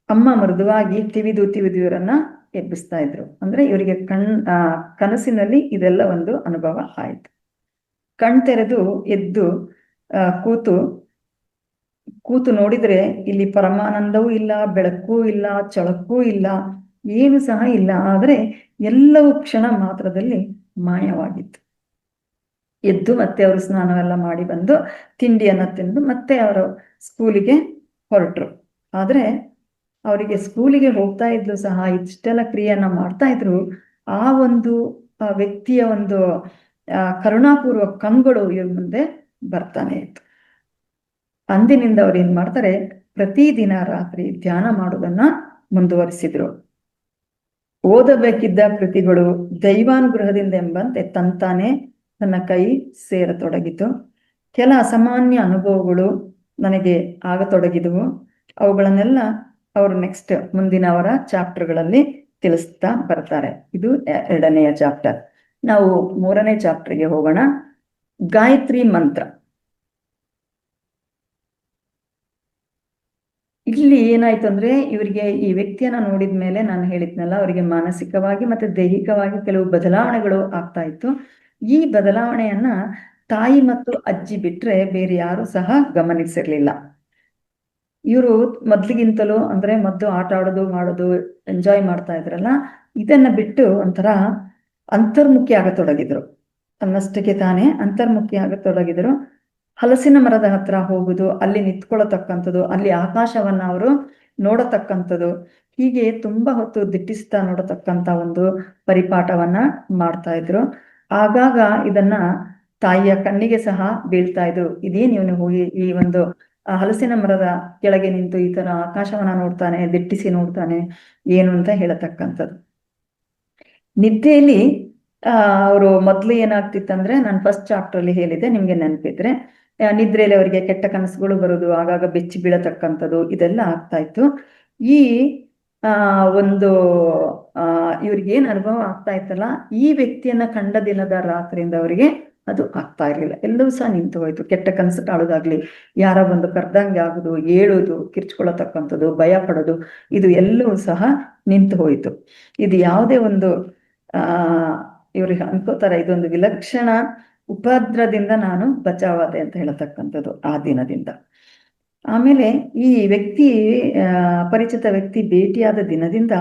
ಅಮ್ಮ ಮೃದುವಾಗಿ ತಿವಿದು ಇವರನ್ನ ಎಬ್ಬಿಸ್ತಾ ಇದ್ರು. ಅಂದ್ರೆ ಇವರಿಗೆ ಕನಸಿನಲ್ಲಿ ಇದೆಲ್ಲ ಒಂದು ಅನುಭವ ಆಯ್ತು. ಕಣ್ತೆರೆದು ಎದ್ದು ಕೂತು ನೋಡಿದ್ರೆ ಇಲ್ಲಿ ಪರಮಾನಂದವೂ ಇಲ್ಲ, ಬೆಳಕೂ ಇಲ್ಲ, ಚಳಕೂ ಇಲ್ಲ, ಏನು ಸಹ ಇಲ್ಲ. ಆದರೆ ಎಲ್ಲವೂ ಕ್ಷಣ ಮಾತ್ರದಲ್ಲಿ ಮಾಯವಾಗಿತ್ತು. ಎದ್ದು ಮತ್ತೆ ಅವರು ಸ್ನಾನವೆಲ್ಲ ಮಾಡಿ ಬಂದು ತಿಂಡಿಯನ್ನ ತಿಂದು ಮತ್ತೆ ಅವರು ಸ್ಕೂಲಿಗೆ ಹೊರಟರು. ಆದ್ರೆ ಅವರಿಗೆ ಸ್ಕೂಲಿಗೆ ಹೋಗ್ತಾ ಇದ್ಲು ಸಹ ಇಷ್ಟೆಲ್ಲ ಕ್ರಿಯೆಯನ್ನ ಮಾಡ್ತಾ ಇದ್ರು. ಆ ಒಂದು ವ್ಯಕ್ತಿಯ ಒಂದು ಕರುಣಾಪೂರ್ವ ಕಂಗಳು ಇವ್ರ ಮುಂದೆ ಬರ್ತಾನೆ ಇತ್ತು. ಅಂದಿನಿಂದ ಅವ್ರು ಏನ್ ಮಾಡ್ತಾರೆ, ಪ್ರತಿದಿನ ರಾತ್ರಿ ಧ್ಯಾನ ಮಾಡೋದನ್ನ ಮುಂದುವರಿಸಿದ್ರು. ಓದಬೇಕಿದ್ದ ಕೃತಿಗಳು ದೈವಾನುಗ್ರಹದಿಂದ ಎಂಬಂತೆ ತಂತಾನೆ ನನ್ನ ಕೈ ಸೇರತೊಡಗಿತು. ಕೆಲ ಅಸಾಮಾನ್ಯ ಅನುಭವಗಳು ನನಗೆ ಆಗತೊಡಗಿದವು. ಅವುಗಳನ್ನೆಲ್ಲ ಅವರು ನೆಕ್ಸ್ಟ್ ಮುಂದಿನ ಅವರ ಚಾಪ್ಟರ್ಗಳಲ್ಲಿ ತಿಳಿಸ್ತಾ ಬರ್ತಾರೆ. ಇದು 2ನೆಯ ಚಾಪ್ಟರ್. ನಾವು 3ನೇ ಚಾಪ್ಟರ್ಗೆ ಹೋಗೋಣ. ಗಾಯತ್ರಿ ಮಂತ್ರ. ಇಲ್ಲಿ ಏನಾಯ್ತು ಅಂದ್ರೆ, ಇವರಿಗೆ ಈ ವ್ಯಕ್ತಿಯನ್ನ ನೋಡಿದ ಮೇಲೆ ನಾನು ಹೇಳಿದ್ನಲ್ಲ, ಅವರಿಗೆ ಮಾನಸಿಕವಾಗಿ ಮತ್ತೆ ದೈಹಿಕವಾಗಿ ಕೆಲವು ಬದಲಾವಣೆಗಳು ಆಗ್ತಾ ಇತ್ತು. ಈ ಬದಲಾವಣೆಯನ್ನ ತಾಯಿ ಮತ್ತು ಅಜ್ಜಿ ಬಿಟ್ರೆ ಬೇರೆ ಯಾರು ಸಹ ಗಮನಿಸಿರ್ಲಿಲ್ಲ. ಇವರು ಮೊದ್ಲಿಗಿಂತಲೂ ಅಂದ್ರೆ ಮೊದಲು ಆಟ ಆಡೋದು ಮಾಡೋದು ಎಂಜಾಯ್ ಮಾಡ್ತಾ ಇದ್ರಲ್ಲ, ಇದನ್ನ ಬಿಟ್ಟು ಒಂಥರ ಅಂತರ್ಮುಖಿ ಆಗತೊಡಗಿದ್ರು. ತನ್ನಷ್ಟಕ್ಕೆ ತಾನೇ ಅಂತರ್ಮುಖಿ ಆಗತೊಡಗಿದ್ರು. ಹಲಸಿನ ಮರದ ಹತ್ರ ಹೋಗುದು, ಅಲ್ಲಿ ನಿಂತ್ಕೊಳ್ಳತಕ್ಕಂಥದ್ದು, ಅಲ್ಲಿ ಆಕಾಶವನ್ನ ಅವರು ನೋಡತಕ್ಕಂಥದ್ದು, ಹೀಗೆ ತುಂಬಾ ಹೊತ್ತು ದಿಟ್ಟಿಸ್ತಾ ನೋಡತಕ್ಕಂಥ ಒಂದು ಪರಿಪಾಠವನ್ನ ಮಾಡ್ತಾ ಇದ್ರು. ಆಗಾಗ ಇದನ್ನ ತಾಯಿಯ ಕಣ್ಣಿಗೆ ಸಹ ಬೀಳ್ತಾ ಇದ್ರು. ಇದೇನ್ ಇವನು ಹೋಗಿ ಈ ಒಂದು ಹಲಸಿನ ಮರದ ಕೆಳಗೆ ನಿಂತು ಈ ತರ ಆಕಾಶವನ್ನ ನೋಡ್ತಾನೆ, ದಿಟ್ಟಿಸಿ ನೋಡ್ತಾನೆ, ಏನು ಅಂತ ಹೇಳತಕ್ಕಂಥದ್ದು. ನಿದ್ದೆಯಲ್ಲಿ ಅವರು ಮೊದ್ಲು ಏನಾಗ್ತಿತ್ತಂದ್ರೆ, ನಾನು ಫಸ್ಟ್ ಚಾಪ್ಟರ್ ಅಲ್ಲಿ ಹೇಳಿದೆ, ನಿಮ್ಗೆ ನೆನಪಿದ್ರೆ, ನಿದ್ರೆಯಲ್ಲಿ ಅವರಿಗೆ ಕೆಟ್ಟ ಕನಸುಗಳು ಬರೋದು, ಆಗಾಗ ಬೆಚ್ಚಿ ಬೀಳತಕ್ಕಂಥದ್ದು, ಇದೆಲ್ಲ ಆಗ್ತಾ ಇತ್ತು. ಈ ಒಂದು ಇವ್ರಿಗೇನ್ ಅನುಭವ ಆಗ್ತಾ ಇತ್ತಲ್ಲ, ಈ ವ್ಯಕ್ತಿಯನ್ನ ಕಂಡ ದಿನದ ರಾತ್ರಿಯಿಂದ ಅವರಿಗೆ ಅದು ಆಗ್ತಾ ಇರ್ಲಿಲ್ಲ. ಎಲ್ಲವೂ ಸಹ ನಿಂತು ಹೋಯ್ತು. ಕೆಟ್ಟ ಕನಸು ಕಾಣೋದಾಗ್ಲಿ, ಯಾರ ಒಂದು ಕರ್ದಂಗೆ ಆಗುದು, ಏಳುದು, ಕಿರ್ಚ್ಕೊಳ್ಳತಕ್ಕಂಥದ್ದು, ಭಯ ಪಡೋದು, ಇದು ಎಲ್ಲವೂ ಸಹ ನಿಂತು ಹೋಯ್ತು. ಇದು ಯಾವುದೇ ಒಂದು ಇವ್ರಿಗೆ ಅನ್ಕೋತಾರೆ, ಇದೊಂದು ವಿಲಕ್ಷಣ ಉಪದ್ರದಿಂದ ನಾನು ಬಚಾವಾದೆ ಅಂತ ಹೇಳತಕ್ಕಂಥದ್ದು ಆ ದಿನದಿಂದ. ಆಮೇಲೆ ಈ ವ್ಯಕ್ತಿ ಅಪರಿಚಿತ ವ್ಯಕ್ತಿ ಭೇಟಿಯಾದ ದಿನದಿಂದ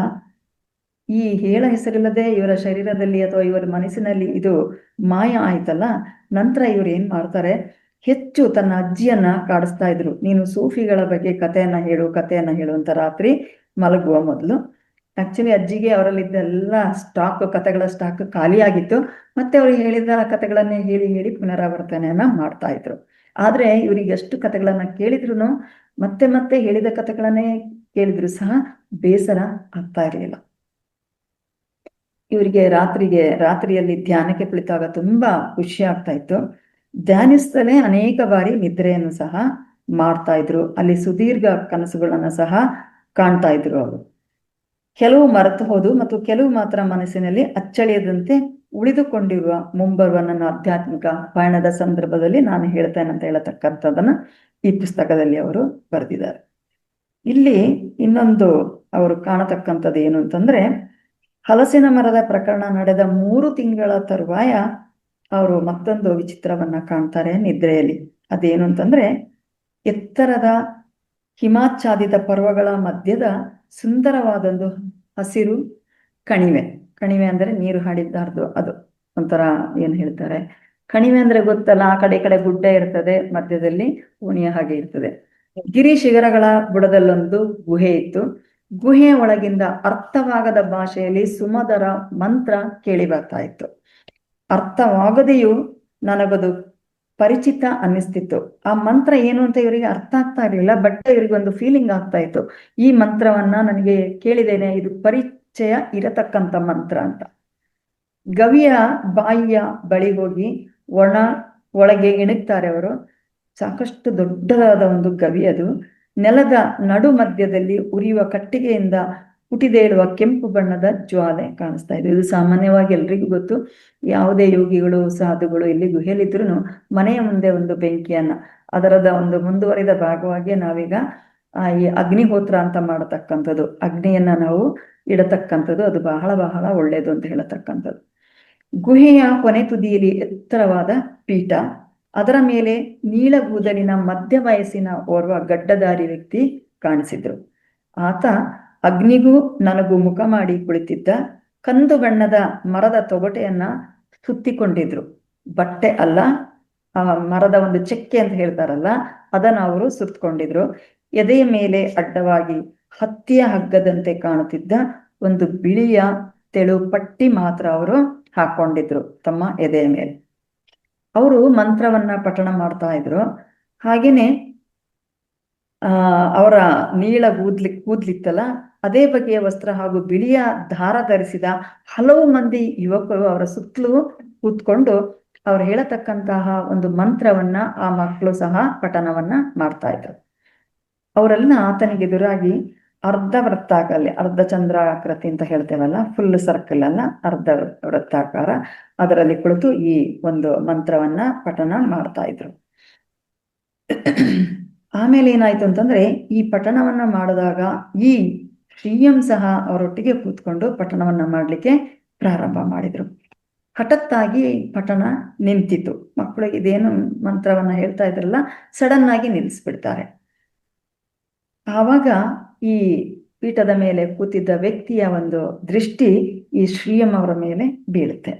ಈ ಹೇಳ ಹೆಸರಿಲ್ಲದೆ ಇವರ ಶರೀರದಲ್ಲಿ ಅಥವಾ ಇವರ ಮನಸ್ಸಿನಲ್ಲಿ ಇದು ಮಾಯ ಆಯ್ತಲ್ಲ, ನಂತರ ಇವ್ರು ಏನ್ ಮಾಡ್ತಾರೆ, ಹೆಚ್ಚು ತನ್ನ ಅಜ್ಜಿಯನ್ನ ಕಾಡಿಸ್ತಾ ಇದ್ರು. ನೀನು ಸೂಫಿಗಳ ಬಗ್ಗೆ ಕಥೆಯನ್ನ ಹೇಳು ಅಂತ ರಾತ್ರಿ ಮಲಗುವ ಮೊದಲು. ಆಕ್ಚುಲಿ ಅಜ್ಜಿಗೆ ಅವರಲ್ಲಿದ್ದ ಎಲ್ಲ ಕಥೆಗಳ ಸ್ಟಾಕ್ ಖಾಲಿಯಾಗಿತ್ತು. ಮತ್ತೆ ಅವ್ರು ಹೇಳಿದ ಕಥೆಗಳನ್ನೇ ಹೇಳಿ ಹೇಳಿ ಪುನರಾವರ್ತನೆಯನ್ನ ಮಾಡ್ತಾ ಇದ್ರು. ಆದ್ರೆ ಇವ್ರಿಗೆ ಎಷ್ಟು ಕಥೆಗಳನ್ನ ಕೇಳಿದ್ರು, ಮತ್ತೆ ಮತ್ತೆ ಹೇಳಿದ ಕಥೆಗಳನ್ನೇ ಕೇಳಿದ್ರು ಸಹ ಬೇಸರ ಆಗ್ತಾ ಇರಲಿಲ್ಲ. ಇವರಿಗೆ ರಾತ್ರಿಯಲ್ಲಿ ಧ್ಯಾನಕ್ಕೆ ಕುಳಿತಾಗ ತುಂಬಾ ಖುಷಿ ಆಗ್ತಾ ಇತ್ತು. ಧ್ಯಾನಿಸ್ತಲೇ ಅನೇಕ ಬಾರಿ ನಿದ್ರೆಯನ್ನು ಸಹ ಮಾಡ್ತಾ ಇದ್ರು. ಅಲ್ಲಿ ಸುದೀರ್ಘ ಕನಸುಗಳನ್ನ ಸಹ ಕಾಣ್ತಾ ಇದ್ರು ಅವರು. ಕೆಲವು ಮರೆತು ಹೋದು ಮತ್ತು ಕೆಲವು ಮಾತ್ರ ಮನಸ್ಸಿನಲ್ಲಿ ಅಚ್ಚಳಿಯದಂತೆ ಉಳಿದುಕೊಂಡಿರುವ ಮುಂಬರುವ ನನ್ನ ಆಧ್ಯಾತ್ಮಿಕ ಪಯಣದ ಸಂದರ್ಭದಲ್ಲಿ ನಾನು ಹೇಳ್ತೇನೆ ಅಂತ ಹೇಳತಕ್ಕಂಥದ್ದನ್ನ ಈ ಪುಸ್ತಕದಲ್ಲಿ ಅವರು ಬರೆದಿದ್ದಾರೆ. ಇಲ್ಲಿ ಇನ್ನೊಂದು ಅವರು ಕಾಣತಕ್ಕಂಥದ್ದು ಏನು ಅಂತಂದ್ರೆ, ಹಲಸಿನ ಮರದ ಪ್ರಕರಣ ನಡೆದ 3 ತಿಂಗಳ ತರುವಾಯ ಅವರು ಮತ್ತೊಂದು ವಿಚಿತ್ರವನ್ನ ಕಾಣ್ತಾರೆ ನಿದ್ರೆಯಲ್ಲಿ. ಅದೇನು ಅಂತಂದ್ರೆ, ಎತ್ತರದ ಹಿಮಾಚ್ಛಾದಿತ ಪರ್ವಗಳ ಮಧ್ಯದ ಸುಂದರವಾದೊಂದು ಹಸಿರು ಕಣಿವೆ ಅಂದ್ರೆ ನೀರು ಹಾಡಿದ್ದಾರ್ದು, ಅದು ಒಂಥರ ಏನ್ ಹೇಳ್ತಾರೆ, ಕಣಿವೆ ಅಂದ್ರೆ ಗೊತ್ತಲ್ಲ, ಆ ಕಡೆ ಈ ಕಡೆ ಗುಡ್ಡ ಇರ್ತದೆ, ಮಧ್ಯದಲ್ಲಿ ಓಣಿಯ ಹಾಗೆ ಇರ್ತದೆ. ಗಿರಿ ಶಿಖರಗಳ ಬುಡದಲ್ಲೊಂದು ಗುಹೆ ಇತ್ತು. ಗುಹೆಯ ಒಳಗಿಂದ ಅರ್ಥವಾಗದ ಭಾಷೆಯಲ್ಲಿ ಸುಮಧುರ ಮಂತ್ರ ಕೇಳಿ ಬರ್ತಾ ಇತ್ತು. ಅರ್ಥವಾಗದೆಯೂ ನನಗದು ಪರಿಚಿತ ಅನ್ನಿಸ್ತಿತ್ತು. ಆ ಮಂತ್ರ ಏನು ಅಂತ ಇವರಿಗೆ ಅರ್ಥ ಆಗ್ತಾ ಇರಲಿಲ್ಲ, ಬಟ್ ಇವರಿಗೊಂದು ಫೀಲಿಂಗ್ ಆಗ್ತಾ ಇತ್ತು, ಈ ಮಂತ್ರವನ್ನ ನನಗೆ ಕೇಳಿದ್ದೇನೆ, ಇದು ಪರಿಚಯ ಇರತಕ್ಕಂಥ ಮಂತ್ರ ಅಂತ. ಗವಿಯ ಬಾಯಿಯ ಬಳಿ ಹೋಗಿ ಒಳಗೆ ಇಣುಕ್ತಾರೆ ಅವರು. ಸಾಕಷ್ಟು ದೊಡ್ಡದಾದ ಒಂದು ಗವಿ ಅದು. ನೆಲದ ನಡು ಮಧ್ಯದಲ್ಲಿ ಉರಿಯುವ ಕಟ್ಟಿಗೆಯಿಂದ ಪುಟಿದೇಳುವ ಕೆಂಪು ಬಣ್ಣದ ಜ್ವಾಲೆ ಕಾಣಿಸ್ತಾ ಇದೆ. ಇದು ಸಾಮಾನ್ಯವಾಗಿ ಎಲ್ರಿಗೂ ಗೊತ್ತು. ಯಾವುದೇ ಯೋಗಿಗಳು ಸಾಧುಗಳು ಇಲ್ಲಿ ಗುಹೆಯಲ್ಲಿದ್ರು ಮನೆಯ ಮುಂದೆ ಒಂದು ಬೆಂಕಿಯನ್ನ, ಅದರದ ಒಂದು ಮುಂದುವರಿದ ಭಾಗವಾಗಿ ನಾವೀಗ ಈ ಅಗ್ನಿಹೋತ್ರ ಅಂತ ಮಾಡತಕ್ಕಂಥದ್ದು, ಅಗ್ನಿಯನ್ನ ನಾವು ಇಡತಕ್ಕಂಥದ್ದು, ಅದು ಬಹಳ ಬಹಳ ಒಳ್ಳೇದು ಅಂತ ಹೇಳತಕ್ಕಂಥದ್ದು. ಗುಹೆಯ ಕೊನೆ ತುದಿಯಲ್ಲಿ ಎತ್ತರವಾದ ಪೀಠ, ಅದರ ಮೇಲೆ ನೀಳಗೂದಲಿನ ಮಧ್ಯ ವಯಸ್ಸಿನ ಓರ್ವ ಗಡ್ಡಧಾರಿ ವ್ಯಕ್ತಿ ಕಾಣಿಸಿದ್ರು. ಆತ ಅಗ್ನಿಗೂ ನನಗೂ ಮುಖ ಮಾಡಿ ಕುಳಿತಿದ್ದ. ಕಂದು ಬಣ್ಣದ ಮರದ ತೊಗಟೆಯನ್ನ ಸುತ್ತಿಕೊಂಡಿದ್ರು. ಬಟ್ಟೆ ಅಲ್ಲ, ಆ ಮರದ ಒಂದು ಚೆಕ್ಕೆ ಅಂತ ಹೇಳ್ತಾರಲ್ಲ, ಅದನ್ನ ಅವರು ಸುತ್ತಕೊಂಡಿದ್ರು. ಎದೆಯ ಮೇಲೆ ಅಡ್ಡವಾಗಿ ಹತ್ತಿಯ ಹಗ್ಗದಂತೆ ಕಾಣುತ್ತಿದ್ದ ಒಂದು ಬಿಳಿಯ ತೆಳು ಪಟ್ಟಿ ಮಾತ್ರ ಅವರು ಹಾಕೊಂಡಿದ್ರು ತಮ್ಮ ಎದೆಯ ಮೇಲೆ. ಅವರು ಮಂತ್ರವನ್ನ ಪಠಣ ಮಾಡ್ತಾ ಇದ್ರು. ಹಾಗೇನೆ ಅವರ ನೀಳ ಕೂದ್ಲಿತ್ತಲ್ಲ, ಅದೇ ಬಗೆಯ ವಸ್ತ್ರ ಹಾಗೂ ಬಿಳಿಯ ದಾರ ಧರಿಸಿದ ಹಲವು ಮಂದಿ ಯುವಕರು ಅವರ ಸುತ್ತಲೂ ಕೂತ್ಕೊಂಡು ಅವ್ರು ಹೇಳತಕ್ಕಂತಹ ಒಂದು ಮಂತ್ರವನ್ನ ಆ ಮಕ್ಕಳು ಸಹ ಪಠಣವನ್ನ ಮಾಡ್ತಾ ಇದ್ರು. ಅವರೆಲ್ಲ ಆತನಿಗೆ ಎದುರಾಗಿ ಅರ್ಧ ವೃತ್ತಾಕಾರದಲ್ಲಿ, ಅರ್ಧ ಚಂದ್ರಾಕೃತಿ ಅಂತ ಹೇಳ್ತೇವಲ್ಲ, ಫುಲ್ ಸರ್ಕಲ್ ಅಲ್ಲ, ಅರ್ಧ ವೃತ್ತಾಕಾರ, ಅದರಲ್ಲಿ ಕುಳಿತು ಈ ಒಂದು ಮಂತ್ರವನ್ನ ಪಠಣ ಮಾಡ್ತಾ ಇದ್ರು. ಆಮೇಲೆ ಏನಾಯ್ತು ಅಂತಂದ್ರೆ, ಈ ಪಠಣವನ್ನ ಮಾಡಿದಾಗ ಈ ಶ್ರೀಯಂ ಸಹ ಅವರೊಟ್ಟಿಗೆ ಕೂತ್ಕೊಂಡು ಪಠಣವನ್ನ ಮಾಡ್ಲಿಕ್ಕೆ ಪ್ರಾರಂಭ ಮಾಡಿದ್ರು. ಹಠತ್ತಾಗಿ ಪಠಣ ನಿಂತಿತು. ಮಕ್ಕಳಿಗೆ ಇದೇನು ಮಂತ್ರವನ್ನ ಹೇಳ್ತಾ ಇದ್ರಲ್ಲ, ಸಡನ್ ಆಗಿ ನಿಲ್ಲಿಸ್ಬಿಡ್ತಾರೆ. ಆವಾಗ ಈ ಪೀಠದ ಮೇಲೆ ಕೂತಿದ್ದ ವ್ಯಕ್ತಿಯ ಒಂದು ದೃಷ್ಟಿ ಈ ಶ್ರೀಯಂ ಅವರ ಮೇಲೆ ಬೀಳುತ್ತೆ.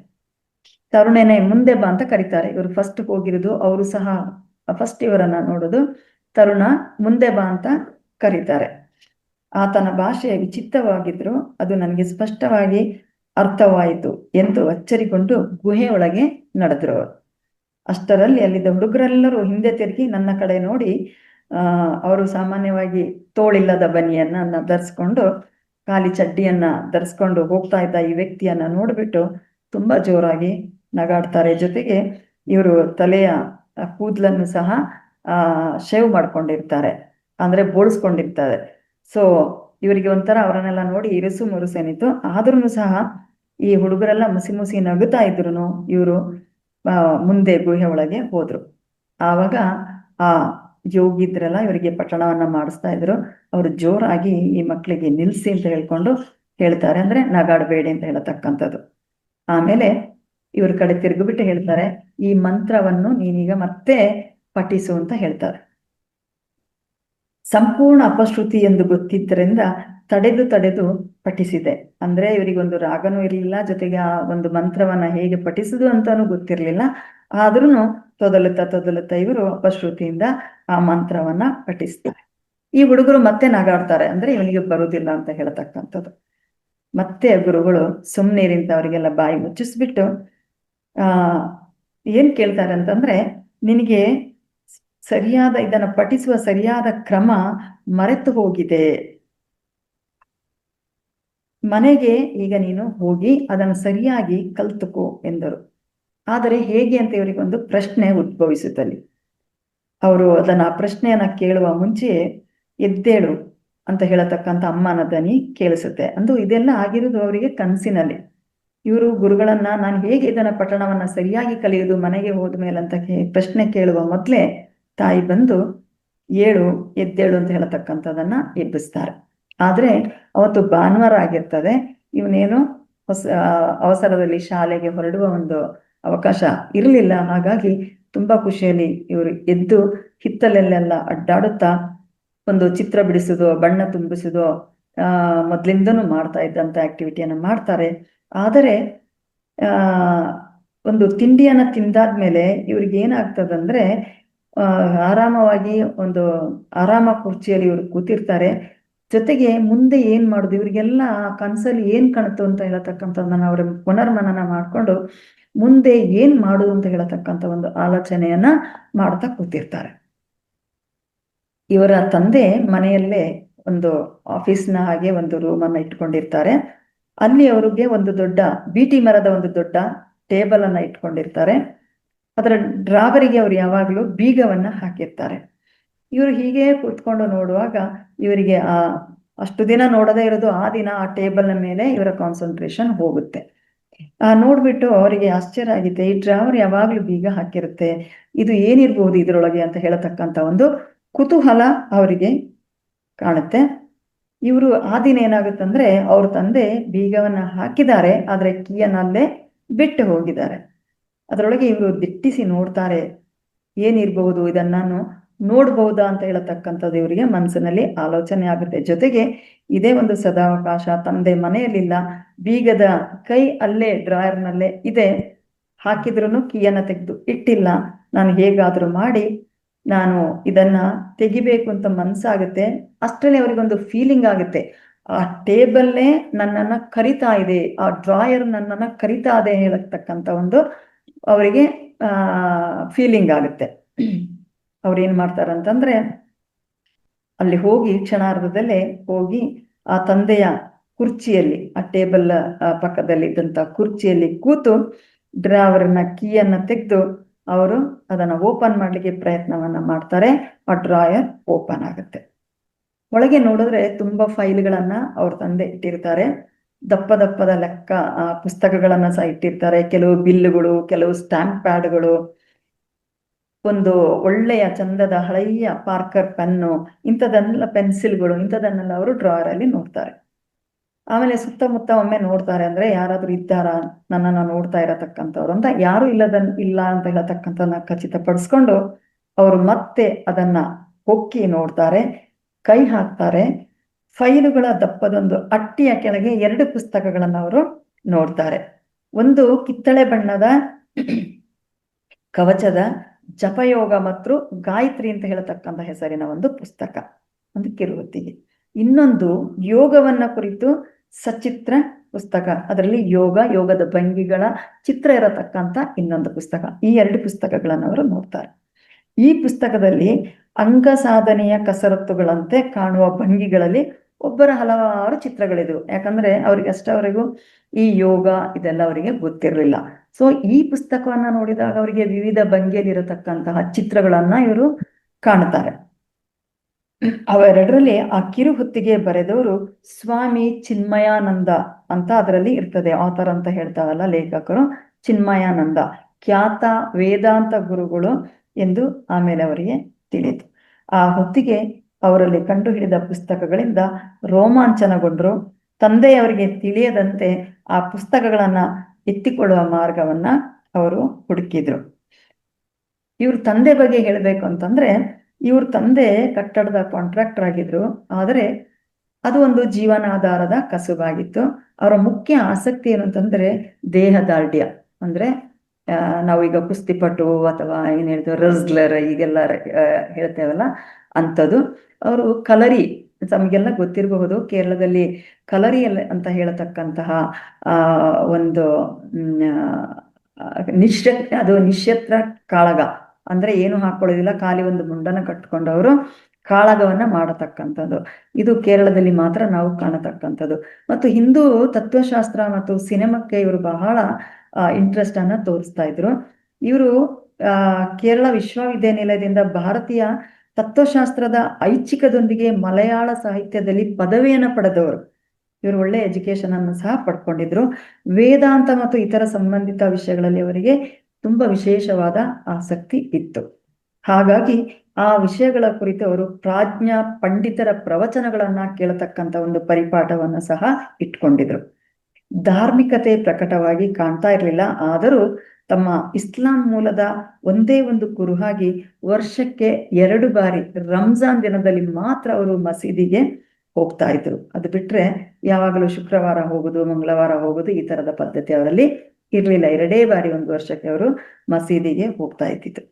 ತರುಣನೇ ಮುಂದೆ ಬಾ ಅಂತ ಕರೀತಾರೆ. ಇವರು ಫಸ್ಟ್ ಹೋಗಿರೋದು, ಅವರು ಸಹ ಫಸ್ಟ್ ಇವರನ್ನ ನೋಡೋದು. ತರುಣ ಮುಂದೆ ಬಾ ಅಂತ ಕರೀತಾರೆ. ಆತನ ಭಾಷೆ ವಿಚಿತ್ರವಾಗಿದ್ರು ಅದು ನನಗೆ ಸ್ಪಷ್ಟವಾಗಿ ಅರ್ಥವಾಯಿತು ಎಂದು ಅಚ್ಚರಿಗೊಂಡು ಗುಹೆಯೊಳಗೆ ನಡೆದ್ರು. ಅಷ್ಟರಲ್ಲಿ ಅಲ್ಲಿದ್ದ ಹುಡುಗರೆಲ್ಲರೂ ಹಿಂದೆ ತಿರುಗಿ ನನ್ನ ಕಡೆ ನೋಡಿ, ಅವರು ಸಾಮಾನ್ಯವಾಗಿ ತೋಳಿಲ್ಲದ ಬನಿಯನ್ನ ಧರಿಸ್ಕೊಂಡು, ಖಾಲಿ ಚಡ್ಡಿಯನ್ನ ಧರಿಸ್ಕೊಂಡು ಹೋಗ್ತಾ ಇದ್ದ ಈ ವ್ಯಕ್ತಿಯನ್ನ ನೋಡ್ಬಿಟ್ಟು ತುಂಬಾ ಜೋರಾಗಿ ನಗಾಡ್ತಾರೆ. ಜೊತೆಗೆ ಇವರು ತಲೆಯ ಕೂದಲನ್ನು ಸಹ ಶೇವ್ ಮಾಡ್ಕೊಂಡಿರ್ತಾರೆ, ಅಂದ್ರೆ ಬೋಳ್ಸ್ಕೊಂಡಿರ್ತಾರೆ. ಸೊ ಇವರಿಗೆ ಒಂಥರ ಅವರನ್ನೆಲ್ಲ ನೋಡಿ ಇರುಸು ಮುರುಸೇನಿತ್ತು. ಆದ್ರೂ ಸಹ ಈ ಹುಡುಗರೆಲ್ಲ ಮುಸಿ ಮುಸಿ ನಗುತ್ತಾ ಇದ್ರು. ಇವರು ಮುಂದೆ ಗುಹೆ ಒಳಗೆ ಹೋದ್ರು. ಆವಾಗ ಆ ಯೋಗಿದ್ರಲ್ಲ, ಇವರಿಗೆ ಪಠಣವನ್ನ ಮಾಡಿಸ್ತಾ ಇದ್ರು. ಅವರು ಜೋರಾಗಿ ಈ ಮಕ್ಕಳಿಗೆ ನಿಲ್ಸಿ ಅಂತ ಹೇಳ್ಕೊಂಡು ಹೇಳ್ತಾರೆ, ಅಂದ್ರೆ ನಗಾಡಬೇಡಿ ಅಂತ ಹೇಳತಕ್ಕಂಥದ್ದು. ಆಮೇಲೆ ಇವ್ರ ಕಡೆ ತಿರುಗಿಬಿಟ್ಟು ಹೇಳ್ತಾರೆ, ಈ ಮಂತ್ರವನ್ನು ನೀನೀಗ ಮತ್ತೆ ಪಠಿಸು ಅಂತ ಹೇಳ್ತಾರೆ. ಸಂಪೂರ್ಣ ಅಪಶ್ರುತಿ ಎಂದು ಗೊತ್ತಿದ್ದರಿಂದ ತಡೆದು ಪಠಿಸಿದೆ. ಅಂದ್ರೆ ಇವರಿಗೊಂದು ರಾಗನೂ ಇರಲಿಲ್ಲ, ಜೊತೆಗೆ ಆ ಒಂದು ಮಂತ್ರವನ್ನ ಹೇಗೆ ಪಠಿಸುದು ಅಂತಾನು ಗೊತ್ತಿರ್ಲಿಲ್ಲ. ಆದ್ರೂ ತೊದಲುತ್ತಾ ಇವರು ಅಪಶ್ರುತಿಯಿಂದ ಆ ಮಂತ್ರವನ್ನ ಪಠಿಸ್ತಾರೆ. ಈ ಹುಡುಗರು ಮತ್ತೆ ನಗಾಡ್ತಾರೆ, ಅಂದ್ರೆ ಇವನಿಗೆ ಬರುವುದಿಲ್ಲ ಅಂತ ಹೇಳತಕ್ಕಂಥದ್ದು. ಮತ್ತೆ ಗುರುಗಳು ಸುಮ್ಮನಿರಿಂದ ಅವರಿಗೆಲ್ಲ ಬಾಯಿ ಮುಚ್ಚಿಸ್ಬಿಟ್ಟು ಏನ್ ಕೇಳ್ತಾರೆ ಅಂತಂದ್ರೆ, ನಿನಗೆ ಸರಿಯಾದ ಇದನ್ನ ಪಠಿಸುವ ಸರಿಯಾದ ಕ್ರಮ ಮರೆತು ಹೋಗಿದೆ. ಮನೆಗೆ ಈಗ ನೀನು ಹೋಗಿ ಅದನ್ನು ಸರಿಯಾಗಿ ಕಲ್ತುಕೋ ಎಂದರು. ಆದರೆ ಹೇಗೆ ಅಂತ ಇವರಿಗೊಂದು ಪ್ರಶ್ನೆ ಉದ್ಭವಿಸುತ್ತಲ್ಲಿ. ಅವರು ಅದನ್ನ ಪ್ರಶ್ನೆಯನ್ನ ಕೇಳುವ ಮುಂಚೆ ಎದ್ದೇಳು ಅಂತ ಹೇಳತಕ್ಕಂಥ ಅಮ್ಮನ ದನಿ ಕೇಳಿಸುತ್ತೆ. ಅಂದು ಇದೆಲ್ಲ ಆಗಿರುವುದು ಅವರಿಗೆ ಕನಸಿನಲ್ಲಿ. ಇವರು ಗುರುಗಳನ್ನ ನಾನು ಹೇಗೆ ಇದನ್ನ ಪಠಣವನ್ನ ಸರಿಯಾಗಿ ಕಲಿಯುವುದು ಮನೆಗೆ ಹೋದ್ಮೇಲೆ ಅಂತ ಪ್ರಶ್ನೆ ಕೇಳುವ ಮೊದಲೇ ತಾಯಿ ಬಂದು ಎದ್ದೇಳು ಅಂತ ಹೇಳತಕ್ಕಂಥದನ್ನ ಎಬ್ಬಿಸ್ತಾರೆ. ಆದ್ರೆ ಅವತ್ತು ಭಾನುವಾರ ಆಗಿರ್ತದೆ. ಇವನೇನು ಅವಸರದಲ್ಲಿ ಶಾಲೆಗೆ ಹೊರಡುವ ಒಂದು ಅವಕಾಶ ಇರಲಿಲ್ಲ. ಹಾಗಾಗಿ ತುಂಬಾ ಖುಷಿಯಲ್ಲಿ ಇವರು ಎದ್ದು ಹಿತ್ತಲಲ್ಲೆಲ್ಲ ಅಡ್ಡಾಡುತ್ತಾ ಒಂದು ಚಿತ್ರ ಬಿಡಿಸುವುದು, ಬಣ್ಣ ತುಂಬಿಸುವುದು ಮೊದ್ಲಿಂದನೂ ಮಾಡ್ತಾ ಇದ್ದಂತ ಆಕ್ಟಿವಿಟಿಯನ್ನ ಮಾಡ್ತಾರೆ. ಆದರೆ ಒಂದು ತಿಂಡಿಯನ್ನ ತಿಂದಾದ್ಮೇಲೆ ಇವ್ರಿಗೆ ಏನಾಗ್ತದಂದ್ರೆ, ಆರಾಮವಾಗಿ ಒಂದು ಆರಾಮ ಕುರ್ಚಿಯಲ್ಲಿ ಇವ್ರು ಕೂತಿರ್ತಾರೆ. ಜೊತೆಗೆ ಮುಂದೆ ಏನ್ ಮಾಡುದು, ಇವ್ರಿಗೆಲ್ಲ ಕನಸಲ್ಲಿ ಏನ್ ಕಾಣುತ್ತೋ ಅಂತ ಹೇಳತಕ್ಕಂಥದ್ದನ್ನ ಅವ್ರ ಪುನರ್ಮನನ ಮಾಡ್ಕೊಂಡು ಮುಂದೆ ಏನ್ ಮಾಡುದು ಅಂತ ಹೇಳತಕ್ಕಂಥ ಒಂದು ಆಲೋಚನೆಯನ್ನ ಮಾಡ್ತಾ ಕೂತಿರ್ತಾರೆ. ಇವರ ತಂದೆ ಮನೆಯಲ್ಲೇ ಒಂದು ಆಫೀಸ್ನ ಹಾಗೆ ಒಂದು ರೂಮನ್ನ ಇಟ್ಕೊಂಡಿರ್ತಾರೆ. ಅಲ್ಲಿ ಅವ್ರಿಗೆ ಒಂದು ದೊಡ್ಡ ಬೀಟಿ ಮರದ ಒಂದು ದೊಡ್ಡ ಟೇಬಲ್ ಅನ್ನ ಇಟ್ಕೊಂಡಿರ್ತಾರೆ. ಅದರ ಡ್ರಾವರಿಗೆ ಅವ್ರು ಯಾವಾಗ್ಲೂ ಬೀಗವನ್ನ ಹಾಕಿರ್ತಾರೆ. ಇವರು ಹೀಗೆ ಕೂತ್ಕೊಂಡು ನೋಡುವಾಗ ಇವರಿಗೆ ಅಷ್ಟು ದಿನ ನೋಡದೇ ಇರೋದು ಆ ದಿನ ಆ ಟೇಬಲ್ನ ಮೇಲೆ ಇವರ ಕಾನ್ಸಂಟ್ರೇಷನ್ ಹೋಗುತ್ತೆ. ನೋಡ್ಬಿಟ್ಟು ಅವರಿಗೆ ಆಶ್ಚರ್ಯ ಆಗಿದೆ, ಈ ಡ್ರಾವರ್ ಯಾವಾಗ್ಲೂ ಬೀಗ ಹಾಕಿರುತ್ತೆ, ಇದು ಏನಿರ್ಬೋದು ಇದ್ರೊಳಗೆ ಅಂತ ಹೇಳತಕ್ಕಂಥ ಒಂದು ಕುತೂಹಲ ಅವರಿಗೆ ಕಾಣುತ್ತೆ. ಇವರು ಆ ದಿನ ಏನಾಗುತ್ತಂದ್ರೆ, ಅವ್ರ ತಂದೆ ಬೀಗವನ್ನ ಹಾಕಿದ್ದಾರೆ, ಆದ್ರೆ ಕೀಯನ್ನಲ್ಲೇ ಬಿಟ್ಟು ಹೋಗಿದ್ದಾರೆ. ಅದರೊಳಗೆ ಇವರು ದಿಟ್ಟಿಸಿ ನೋಡ್ತಾರೆ, ಏನಿರ್ಬಹುದು, ಇದನ್ನ ನಾನು ನೋಡ್ಬಹುದಾ ಅಂತ ಹೇಳತಕ್ಕಂಥದ್ದು ಇವರಿಗೆ ಮನಸ್ಸಿನಲ್ಲಿ ಆಲೋಚನೆ ಆಗುತ್ತೆ. ಜೊತೆಗೆ ಇದೇ ಒಂದು ಸದಾವಕಾಶ, ತಂದೆ ಮನೆಯಲ್ಲಿಲ್ಲ, ಬೀಗದ ಕೈ ಅಲ್ಲೇ ಡ್ರಾಯರ್ನಲ್ಲೇ ಇದೆ, ಹಾಕಿದ್ರು ಕೀಯನ್ನ ತೆಗೆದು ಇಟ್ಟಿಲ್ಲ, ನಾನು ಹೇಗಾದ್ರೂ ಮಾಡಿ ನಾನು ಇದನ್ನ ತೆಗಿಬೇಕು ಅಂತ ಮನ್ಸಾಗುತ್ತೆ. ಅಷ್ಟರಲ್ಲಿ ಅವರಿಗೊಂದು ಫೀಲಿಂಗ್ ಆಗುತ್ತೆ, ಆ ಟೇಬಲ್ಲೇ ನನ್ನನ್ನ ಕರಿತಾ ಇದೆ, ಆ ಡ್ರಾಯರ್ ನನ್ನನ್ನ ಕರಿತಾ ಇದೆ ಹೇಳತಕ್ಕಂಥ ಒಂದು ಅವರಿಗೆ ಫೀಲಿಂಗ್ ಆಗುತ್ತೆ. ಅವ್ರೇನ್ ಮಾಡ್ತಾರಂತಂದ್ರೆ ಅಲ್ಲಿ ಹೋಗಿ ಕ್ಷಣಾರ್ಧದಲ್ಲೇ ಹೋಗಿ ಆ ತಂದೆಯ ಕುರ್ಚಿಯಲ್ಲಿ, ಆ ಟೇಬಲ್ ಪಕ್ಕದಲ್ಲಿ ಇದ್ದಂತ ಕುರ್ಚಿಯಲ್ಲಿ ಕೂತು ಡ್ರಾವರ್ನ ಕೀಯನ್ನ ತೆಗೆದು ಅವರು ಅದನ್ನ ಓಪನ್ ಮಾಡ್ಲಿಕ್ಕೆ ಪ್ರಯತ್ನವನ್ನ ಮಾಡ್ತಾರೆ. ಆ ಡ್ರಾಯರ್ ಓಪನ್ ಆಗುತ್ತೆ. ಒಳಗೆ ನೋಡಿದ್ರೆ ತುಂಬಾ ಫೈಲ್ಗಳನ್ನ ಅವ್ರ ತಂದೆ ಇಟ್ಟಿರ್ತಾರೆ. ದಪ್ಪ ದಪ್ಪದ ಲೆಕ್ಕ ಪುಸ್ತಕಗಳನ್ನ ಸಹ ಇಟ್ಟಿರ್ತಾರೆ. ಕೆಲವು ಬಿಲ್ಲುಗಳು, ಕೆಲವು ಸ್ಟ್ಯಾಂಪ್ ಪ್ಯಾಡ್ಗಳು, ಒಂದು ಒಳ್ಳೆಯ ಚಂದದ ಹಳೆಯ ಪಾರ್ಕರ್ ಪೆನ್ನು, ಇಂಥದನ್ನೆಲ್ಲ ಪೆನ್ಸಿಲ್ಗಳು, ಇಂಥದನ್ನೆಲ್ಲ ಅವರು ಡ್ರಾಯರ್ ಅಲ್ಲಿ ನೋಡ್ತಾರೆ. ಆಮೇಲೆ ಸುತ್ತಮುತ್ತ ಒಮ್ಮೆ ನೋಡ್ತಾರೆ, ಅಂದ್ರೆ ಯಾರಾದ್ರೂ ಇದ್ದಾರಾ ನನ್ನನ್ನ ನೋಡ್ತಾ ಇರತಕ್ಕಂಥವ್ರು ಅಂತ. ಯಾರು ಇಲ್ಲ ಅಂತ ಹೇಳತಕ್ಕಂಥನ್ನ ಖಚಿತಪಡಿಸ್ಕೊಂಡು ಅವರು ಮತ್ತೆ ಅದನ್ನ ಹೊಕ್ಕಿ ನೋಡ್ತಾರೆ, ಕೈ ಹಾಕ್ತಾರೆ. ಫೈಲುಗಳ ದಪ್ಪದೊಂದು ಅಟ್ಟಿಯ ಕೆಳಗೆ 2 ಪುಸ್ತಕಗಳನ್ನು ಅವರು ನೋಡ್ತಾರೆ. ಒಂದು ಕಿತ್ತಳೆ ಬಣ್ಣದ ಕವಚದ ಜಪಯೋಗ ಮತ್ತು ಗಾಯತ್ರಿ ಅಂತ ಹೇಳತಕ್ಕಂಥ ಹೆಸರಿನ ಒಂದು ಪುಸ್ತಕ, ಒಂದು ಕಿರುಹೊತ್ತಿಗೆ. ಇನ್ನೊಂದು ಯೋಗವನ್ನ ಕುರಿತು ಸಚಿತ್ರ ಪುಸ್ತಕ, ಅದರಲ್ಲಿ ಯೋಗದ ಭಂಗಿಗಳ ಚಿತ್ರ ಇರತಕ್ಕಂಥ ಇನ್ನೊಂದು ಪುಸ್ತಕ. ಈ 2 ಪುಸ್ತಕಗಳನ್ನು ಅವರು ನೋಡ್ತಾರೆ. ಈ ಪುಸ್ತಕದಲ್ಲಿ ಅಂಗ ಸಾಧನೆಯ ಕಸರತ್ತುಗಳಂತೆ ಕಾಣುವ ಭಂಗಿಗಳಲ್ಲಿ ಒಬ್ಬರ ಹಲವಾರು ಚಿತ್ರಗಳಿದ್ವು. ಯಾಕಂದ್ರೆ ಅವ್ರಿಗೆ ಅಷ್ಟವರೆಗೂ ಈ ಯೋಗ ಇದೆಲ್ಲ ಅವರಿಗೆ ಗೊತ್ತಿರಲಿಲ್ಲ. ಸೊ ಈ ಪುಸ್ತಕವನ್ನ ನೋಡಿದಾಗ ಅವರಿಗೆ ವಿವಿಧ ಭಂಗಿಯಲ್ಲಿ ಇರತಕ್ಕಂತಹ ಚಿತ್ರಗಳನ್ನ ಇವರು ಕಾಣ್ತಾರೆ. ಅವೆರಡರಲ್ಲಿ ಆ ಕಿರುಹೊತ್ತಿಗೆ ಬರೆದವರು ಸ್ವಾಮಿ ಚಿನ್ಮಯಾನಂದ ಅಂತ ಅದರಲ್ಲಿ ಇರ್ತದೆ. ಆಥರ್ ಅಂತ ಹೇಳ್ತಾರಲ್ಲ ಲೇಖಕರು, ಚಿನ್ಮಯಾನಂದ ಖ್ಯಾತ ವೇದಾಂತ ಗುರುಗಳು ಎಂದು ಆಮೇಲೆ ಅವರಿಗೆ ತಿಳಿಯಿತು. ಆ ಹೊತ್ತಿಗೆ ಅವರಲ್ಲಿ ಕಂಡು ಹಿಡಿದ ಪುಸ್ತಕಗಳಿಂದ ರೋಮಾಂಚನಗೊಂಡ್ರು. ತಂದೆಯವರಿಗೆ ತಿಳಿಯದಂತೆ ಆ ಪುಸ್ತಕಗಳನ್ನ ಎತ್ತಿಕೊಳ್ಳುವ ಮಾರ್ಗವನ್ನ ಅವರು ಹುಡುಕಿದ್ರು. ಇವ್ರ ತಂದೆ ಬಗ್ಗೆ ಹೇಳ್ಬೇಕು ಅಂತಂದ್ರೆ, ಇವ್ರ ತಂದೆ ಕಟ್ಟಡದ ಕಾಂಟ್ರಾಕ್ಟರ್ ಆಗಿದ್ರು. ಆದರೆ ಅದು ಒಂದು ಜೀವನಾಧಾರದ ಕಸುಬಾಗಿತ್ತು. ಅವರ ಮುಖ್ಯ ಆಸಕ್ತಿ ಏನು ಅಂತಂದ್ರೆ ದೇಹದಾರ್ಢ್ಯ. ಅಂದ್ರೆ ನಾವೀಗ ಕುಸ್ತಿಪಟು ಅಥವಾ ಏನ್ ಹೇಳ್ತೀವಿ ರಸ್ಲರ್ ಈಗೆಲ್ಲ ಹೇಳ್ತೇವಲ್ಲ ಅಂಥದ್ದು. ಅವರು ಕಲರಿ, ತಮಗೆಲ್ಲ ಗೊತ್ತಿರಬಹುದು, ಕೇರಳದಲ್ಲಿ ಕಲರಿ ಅಂತ ಹೇಳತಕ್ಕಂತಹ ಒಂದು ಅದು ನಿಶ್ಯತ್ರ ಕಾಳಗ, ಅಂದ್ರೆ ಏನು ಹಾಕೊಳ್ಳೋದಿಲ್ಲ, ಖಾಲಿ ಒಂದು ಮುಂಡನ ಕಟ್ಕೊಂಡವರು ಕಾಳಗವನ್ನ ಮಾಡತಕ್ಕಂಥದ್ದು. ಇದು ಕೇರಳದಲ್ಲಿ ಮಾತ್ರ ನಾವು ಕಾಣತಕ್ಕಂಥದ್ದು. ಮತ್ತು ಹಿಂದೂ ತತ್ವಶಾಸ್ತ್ರ ಮತ್ತು ಸಿನಿಮಾಕ್ಕೆ ಇವರು ಬಹಳ ಇಂಟ್ರೆಸ್ಟ್ ಅನ್ನ ತೋರಿಸ್ತಾ ಇದ್ರು. ಇವರು ಕೇರಳ ವಿಶ್ವವಿದ್ಯಾನಿಲಯದಿಂದ ಭಾರತೀಯ ತತ್ವಶಾಸ್ತ್ರದ ಐಚ್ಛಿಕದೊಂದಿಗೆ ಮಲಯಾಳ ಸಾಹಿತ್ಯದಲ್ಲಿ ಪದವಿಯನ್ನು ಪಡೆದವರು. ಇವರು ಒಳ್ಳೆ ಎಜುಕೇಶನ್ ಅನ್ನು ಸಹ ಪಡ್ಕೊಂಡಿದ್ರು. ವೇದಾಂತ ಮತ್ತು ಇತರ ಸಂಬಂಧಿತ ವಿಷಯಗಳಲ್ಲಿ ಅವರಿಗೆ ತುಂಬಾ ವಿಶೇಷವಾದ ಆಸಕ್ತಿ ಇತ್ತು. ಹಾಗಾಗಿ ಆ ವಿಷಯಗಳ ಕುರಿತು ಅವರು ಪ್ರಾಜ್ಞಾ ಪಂಡಿತರ ಪ್ರವಚನಗಳನ್ನ ಕೇಳತಕ್ಕಂಥ ಒಂದು ಪರಿಪಾಠವನ್ನ ಸಹ ಇಟ್ಕೊಂಡಿದ್ರು. ಧಾರ್ಮಿಕತೆ ಪ್ರಕಟವಾಗಿ ಕಾಣ್ತಾ ಇರಲಿಲ್ಲ. ಆದರೂ ತಮ್ಮ ಇಸ್ಲಾಂ ಮೂಲದ ಒಂದೇ ಒಂದು ಕುರುಹಾಗಿ ವರ್ಷಕ್ಕೆ 2 ಬಾರಿ ರಂಜಾನ್ ದಿನದಲ್ಲಿ ಮಾತ್ರ ಅವರು ಮಸೀದಿಗೆ ಹೋಗ್ತಾ ಇದ್ರು. ಅದು ಬಿಟ್ರೆ ಯಾವಾಗಲೂ ಶುಕ್ರವಾರ ಹೋಗುದು, ಮಂಗಳವಾರ ಹೋಗುದು, ಈ ತರದ ಪದ್ಧತಿ ಅವರಲ್ಲಿ ಇರ್ಲಿಲ್ಲ. 2 ಬಾರಿ ಒಂದು ವರ್ಷಕ್ಕೆ ಅವರು ಮಸೀದಿಗೆ ಹೋಗ್ತಾ ಇದ್ದಿತ್ತು.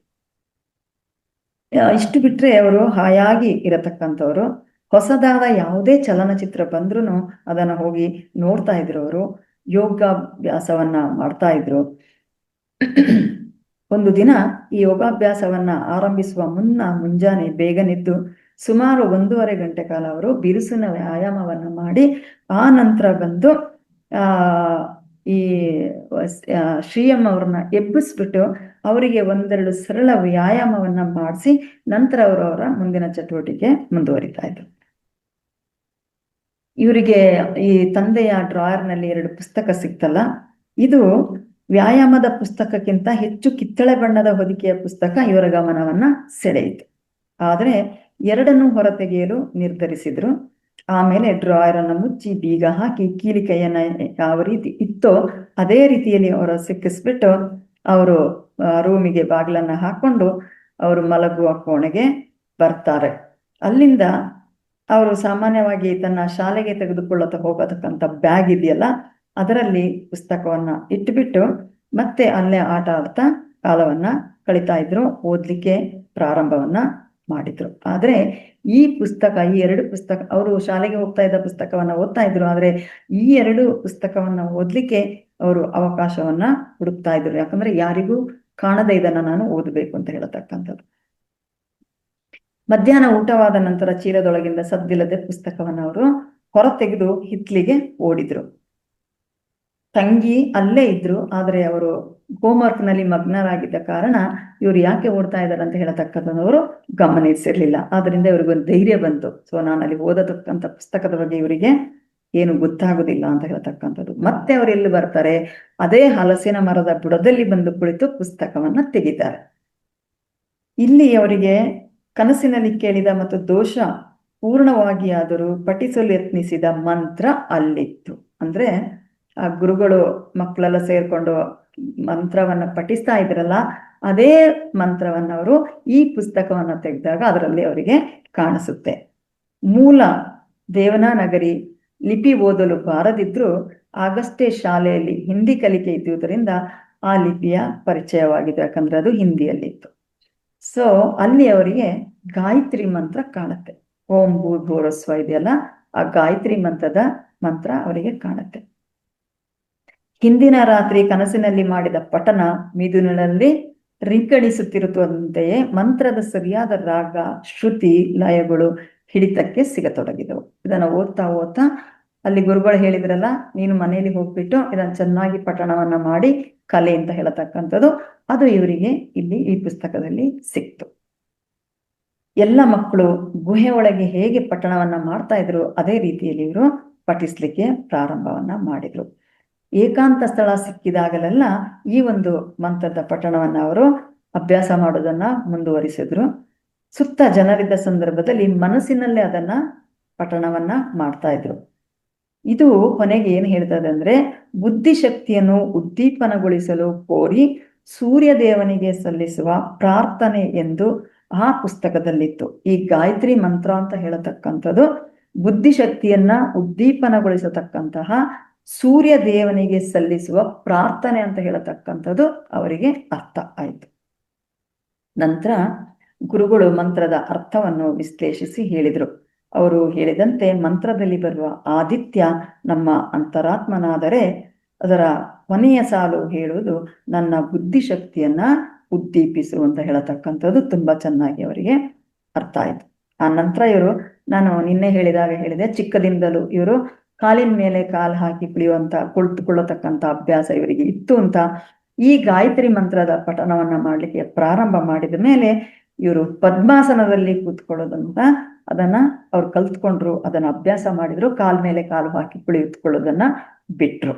ಇಷ್ಟು ಬಿಟ್ರೆ ಅವರು ಹಾಯಾಗಿ ಇರತಕ್ಕಂಥವ್ರು. ಹೊಸದಾದ ಯಾವುದೇ ಚಲನಚಿತ್ರ ಬಂದ್ರೂ ಅದನ್ನ ಹೋಗಿ ನೋಡ್ತಾ ಇದ್ರು. ಅವರು ಯೋಗಾಭ್ಯಾಸವನ್ನ ಮಾಡ್ತಾ ಇದ್ರು. ಒಂದು ದಿನ ಈ ಯೋಗಾಭ್ಯಾಸವನ್ನ ಆರಂಭಿಸುವ ಮುನ್ನ ಮುಂಜಾನೆ ಬೇಗನೆದ್ದು ಸುಮಾರು 1.5 ಗಂಟೆ ಕಾಲ ಅವರು ಬಿರುಸಿನ ವ್ಯಾಯಾಮವನ್ನ ಮಾಡಿ ಆ ನಂತರ ಬಂದು ಈ ಶ್ರೀಯಮ್ಮ ಅವ್ರನ್ನ ಎಬ್ಬಿಸ್ಬಿಟ್ಟು ಅವರಿಗೆ 1-2 ಸರಳ ವ್ಯಾಯಾಮವನ್ನ ಮಾಡಿಸಿ ನಂತರ ಅವರು ಅವರ ಮುಂದಿನ ಚಟುವಟಿಕೆ ಮುಂದುವರಿತಾ ಇದ್ರು. ಇವರಿಗೆ ಈ ತಂದೆಯ ಡ್ರಾಯರ್ನಲ್ಲಿ 2 ಪುಸ್ತಕ ಸಿಕ್ತಲ್ಲ, ಇದು ವ್ಯಾಯಾಮದ ಪುಸ್ತಕಕ್ಕಿಂತ ಹೆಚ್ಚು ಕಿತ್ತಳೆ ಬಣ್ಣದ ಹೊದಿಕೆಯ ಪುಸ್ತಕ ಇವರ ಗಮನವನ್ನ ಸೆಳೆಯಿತು. ಆದ್ರೆ 2ನ್ನು ಹೊರತೆಗೆಯಲು ನಿರ್ಧರಿಸಿದ್ರು. ಆಮೇಲೆ ಡ್ರಾಯರ್ ಅನ್ನ ಮುಚ್ಚಿ ಬೀಗ ಹಾಕಿ ಕೀಲಿಕೈಯನ್ನ ಯಾವ ರೀತಿ ಇತ್ತೋ ಅದೇ ರೀತಿಯಲ್ಲಿ ಅವರು ಸಿಕ್ಕಿಸ್ಬಿಟ್ಟು ಅವರು ರೂಮಿಗೆ ಬಾಗಿಲನ್ನ ಹಾಕೊಂಡು ಅವರು ಮಲಗುವ ಕೋಣೆಗೆ ಬರ್ತಾರೆ. ಅಲ್ಲಿಂದ ಅವರು ಸಾಮಾನ್ಯವಾಗಿ ತನ್ನ ಶಾಲೆಗೆ ತೆಗೆದುಕೊಳ್ಳುತ್ತಾ ಹೋಗತಕ್ಕಂಥ ಬ್ಯಾಗ್ ಇದೆಯಲ್ಲ ಅದರಲ್ಲಿ ಪುಸ್ತಕವನ್ನ ಇಟ್ಬಿಟ್ಟು ಮತ್ತೆ ಅಲ್ಲೇ ಆಟ ಆಡ್ತಾ ಕಾಲವನ್ನ ಕಳೀತಾ ಇದ್ರು, ಓದ್ಲಿಕ್ಕೆ ಪ್ರಾರಂಭವನ್ನ ಮಾಡಿದ್ರು. ಆದ್ರೆ ಈ ಪುಸ್ತಕ, ಈ 2 ಪುಸ್ತಕ, ಅವರು ಶಾಲೆಗೆ ಹೋಗ್ತಾ ಇದ್ದ ಪುಸ್ತಕವನ್ನ ಓದ್ತಾ ಇದ್ರು, ಆದ್ರೆ ಈ 2 ಪುಸ್ತಕವನ್ನ ಓದ್ಲಿಕ್ಕೆ ಅವರು ಅವಕಾಶವನ್ನ ಹುಡುಕ್ತಾ ಇದ್ರು. ಯಾಕಂದ್ರೆ ಯಾರಿಗೂ ಕಾಣದೆ ಇದನ್ನ ನಾನು ಓದಬೇಕು ಅಂತ ಹೇಳತಕ್ಕಂಥದ್ದು. ಮಧ್ಯಾಹ್ನ ಊಟವಾದ ನಂತರ ಚೀಲದೊಳಗಿಂದ ಸದ್ದಿಲ್ಲದೆ ಪುಸ್ತಕವನ್ನ ಅವರು ಹೊರತೆಗೆದು ಹಿತ್ಲಿಗೆ ಓಡಿದ್ರು. ತಂಗಿ ಅಲ್ಲೇ ಇದ್ರು, ಆದ್ರೆ ಅವರು ಹೋಮ್ವರ್ಕ್ ನಲ್ಲಿ ಮಗ್ನರಾಗಿದ್ದ ಕಾರಣ ಇವ್ರು ಯಾಕೆ ಓಡ್ತಾ ಇದ್ದಾರೆ ಅಂತ ಹೇಳತಕ್ಕಂಥವ್ರು ಗಮನಿಸಿರ್ಲಿಲ್ಲ. ಆದ್ರಿಂದ ಇವ್ರಿಗೊಂದು ಧೈರ್ಯ ಬಂತು, ಸೊ ನಾನು ಅಲ್ಲಿ ಓದತಕ್ಕಂಥ ಪುಸ್ತಕದ ಬಗ್ಗೆ ಇವರಿಗೆ ಏನು ಗೊತ್ತಾಗುದಿಲ್ಲ ಅಂತ ಹೇಳತಕ್ಕಂಥದ್ದು. ಮತ್ತೆ ಅವರು ಎಲ್ಲಿ ಬರ್ತಾರೆ, ಅದೇ ಹಲಸಿನ ಮರದ ಬುಡದಲ್ಲಿ ಬಂದು ಕುಳಿತು ಪುಸ್ತಕವನ್ನ ತೆಗಿತಾರೆ. ಇಲ್ಲಿ ಅವರಿಗೆ ಕನಸಿನಲ್ಲಿ ಕೇಳಿದ ಮತ್ತು ದೋಷ ಪೂರ್ಣವಾಗಿ ಆದರೂ ಪಠಿಸಲು ಯತ್ನಿಸಿದ ಮಂತ್ರ ಅಲ್ಲಿತ್ತು. ಅಂದ್ರೆ ಆ ಗುರುಗಳು ಮಕ್ಕಳೆಲ್ಲ ಸೇರ್ಕೊಂಡು ಮಂತ್ರವನ್ನ ಪಠಿಸ್ತಾ ಇದ್ರಲ್ಲ, ಅದೇ ಮಂತ್ರವನ್ನ ಅವರು ಈ ಪುಸ್ತಕವನ್ನ ತೆಗೆದಾಗ ಅದರಲ್ಲಿ ಅವರಿಗೆ ಕಾಣಿಸುತ್ತೆ. ಮೂಲ ದೇವನಾನಗರಿ ಲಿಪಿ ಓದಲು ಬಾರದಿದ್ರು ಆಗಷ್ಟೇ ಶಾಲೆಯಲ್ಲಿ ಹಿಂದಿ ಕಲಿಕೆ ಇದ್ದುದರಿಂದ ಆ ಲಿಪಿಯ ಪರಿಚಯವಾಗಿದೆ, ಯಾಕಂದ್ರೆ ಅದು ಹಿಂದಿಯಲ್ಲಿತ್ತು. ಸೊ ಅಲ್ಲಿ ಅವರಿಗೆ ಗಾಯತ್ರಿ ಮಂತ್ರ ಕಾಣುತ್ತೆ. ಓಂ ಭೂರ್ಭುವಸ್ವ ಇದೆಯಲ್ಲ, ಆ ಗಾಯತ್ರಿ ಮಂತ್ರ ಅವರಿಗೆ ಕಾಣುತ್ತೆ. ಹಿಂದಿನ ರಾತ್ರಿ ಕನಸಿನಲ್ಲಿ ಮಾಡಿದ ಪಠನ ಮಿದುನಿನಲ್ಲಿ ರಿಂಕಣಿಸುತ್ತಿರುವಂತೆಯೇ ಮಂತ್ರದ ಸರಿಯಾದ ರಾಗ, ಶ್ರುತಿ, ಲಯಗಳು ಹಿಡಿತಕ್ಕೆ ಸಿಗತೊಡಗಿದವು. ಇದನ್ನ ಓದ್ತಾ ಓದ್ತಾ ಅಲ್ಲಿ ಗುರುಗಳು ಹೇಳಿದ್ರಲ್ಲ, ನೀನು ಮನೆಯಲ್ಲಿ ಹೋಗ್ಬಿಟ್ಟು ಇದನ್ನ ಚೆನ್ನಾಗಿ ಪಠಣವನ್ನ ಮಾಡಿ ಕಲೆ ಅಂತ ಹೇಳತಕ್ಕಂಥದ್ದು, ಅದು ಇವರಿಗೆ ಇಲ್ಲಿ ಈ ಪುಸ್ತಕದಲ್ಲಿ ಸಿಕ್ತು. ಎಲ್ಲ ಮಕ್ಕಳು ಗುಹೆ ಒಳಗೆ ಹೇಗೆ ಪಠಣವನ್ನ ಮಾಡ್ತಾ ಇದ್ರು ಅದೇ ರೀತಿಯಲ್ಲಿ ಇವರು ಪಠಿಸ್ಲಿಕ್ಕೆ ಪ್ರಾರಂಭವನ್ನ ಮಾಡಿದ್ರು. ಏಕಾಂತ ಸ್ಥಳ ಸಿಕ್ಕಿದಾಗಲೆಲ್ಲ ಈ ಒಂದು ಮಂತ್ರದ ಪಠಣವನ್ನ ಅವರು ಅಭ್ಯಾಸ ಮಾಡೋದನ್ನ ಮುಂದುವರಿಸಿದ್ರು. ಸುತ್ತ ಜನರಿದ್ದ ಸಂದರ್ಭದಲ್ಲಿ ಮನಸ್ಸಿನಲ್ಲೇ ಅದನ್ನ ಪಠಣವನ್ನ ಮಾಡ್ತಾ ಇದ್ರು. ಇದು ಕೊನೆಗೆ ಏನ್ ಹೇಳ್ತದೆ ಅಂದ್ರೆ, ಬುದ್ಧಿಶಕ್ತಿಯನ್ನು ಉದ್ದೀಪನಗೊಳಿಸಲು ಕೋರಿ ಸೂರ್ಯ ದೇವನಿಗೆ ಸಲ್ಲಿಸುವ ಪ್ರಾರ್ಥನೆ ಎಂದು ಆ ಪುಸ್ತಕದಲ್ಲಿತ್ತು. ಈ ಗಾಯತ್ರಿ ಮಂತ್ರ ಅಂತ ಹೇಳತಕ್ಕಂಥದ್ದು ಬುದ್ಧಿಶಕ್ತಿಯನ್ನ ಉದ್ದೀಪನಗೊಳಿಸತಕ್ಕಂತಹ ಸೂರ್ಯ ದೇವನಿಗೆ ಸಲ್ಲಿಸುವ ಪ್ರಾರ್ಥನೆ ಅಂತ ಹೇಳತಕ್ಕಂಥದ್ದು ಅವರಿಗೆ ಅರ್ಥ ಆಯಿತು. ನಂತರ ಗುರುಗಳು ಮಂತ್ರದ ಅರ್ಥವನ್ನು ವಿಶ್ಲೇಷಿಸಿ ಹೇಳಿದರು. ಅವರು ಹೇಳಿದಂತೆ ಮಂತ್ರದಲ್ಲಿ ಬರುವ ಆದಿತ್ಯ ನಮ್ಮ ಅಂತರಾತ್ಮನಾದರೆ ಅದರ ಕೊನೆಯ ಸಾಲು ಹೇಳುವುದು ನನ್ನ ಬುದ್ಧಿಶಕ್ತಿಯನ್ನ ಉದ್ದೀಪಿಸು ಅಂತ ಹೇಳತಕ್ಕಂಥದ್ದು ತುಂಬಾ ಚೆನ್ನಾಗಿ ಅವರಿಗೆ ಅರ್ಥ ಆಯ್ತು. ಆ ನಂತರ ಇವರು, ನಾನು ನಿನ್ನೆ ಹೇಳಿದೆ, ಚಿಕ್ಕದಿಂದಲೂ ಇವರು ಕಾಲಿನ ಮೇಲೆ ಕಾಲು ಹಾಕಿ ಕುಳಿತುಕೊಳ್ಳತಕ್ಕಂಥ ಅಭ್ಯಾಸ ಇವರಿಗೆ ಇತ್ತು ಅಂತ. ಈ ಗಾಯತ್ರಿ ಮಂತ್ರದ ಪಠಣವನ್ನ ಮಾಡ್ಲಿಕ್ಕೆ ಪ್ರಾರಂಭ ಮಾಡಿದ ಮೇಲೆ ಇವರು ಪದ್ಮಾಸನದಲ್ಲಿ ಕೂತ್ಕೊಳ್ಳೋದಂತ ಅದನ್ನ ಅವ್ರು ಕಲ್ತ್ಕೊಂಡ್ರು, ಅದನ್ನ ಅಭ್ಯಾಸ ಮಾಡಿದ್ರು. ಕಾಲ್ ಮೇಲೆ ಕಾಲು ಹಾಕಿ ಕುಳಿತುಕೊಳ್ಳೋದನ್ನ ಬಿಟ್ರು.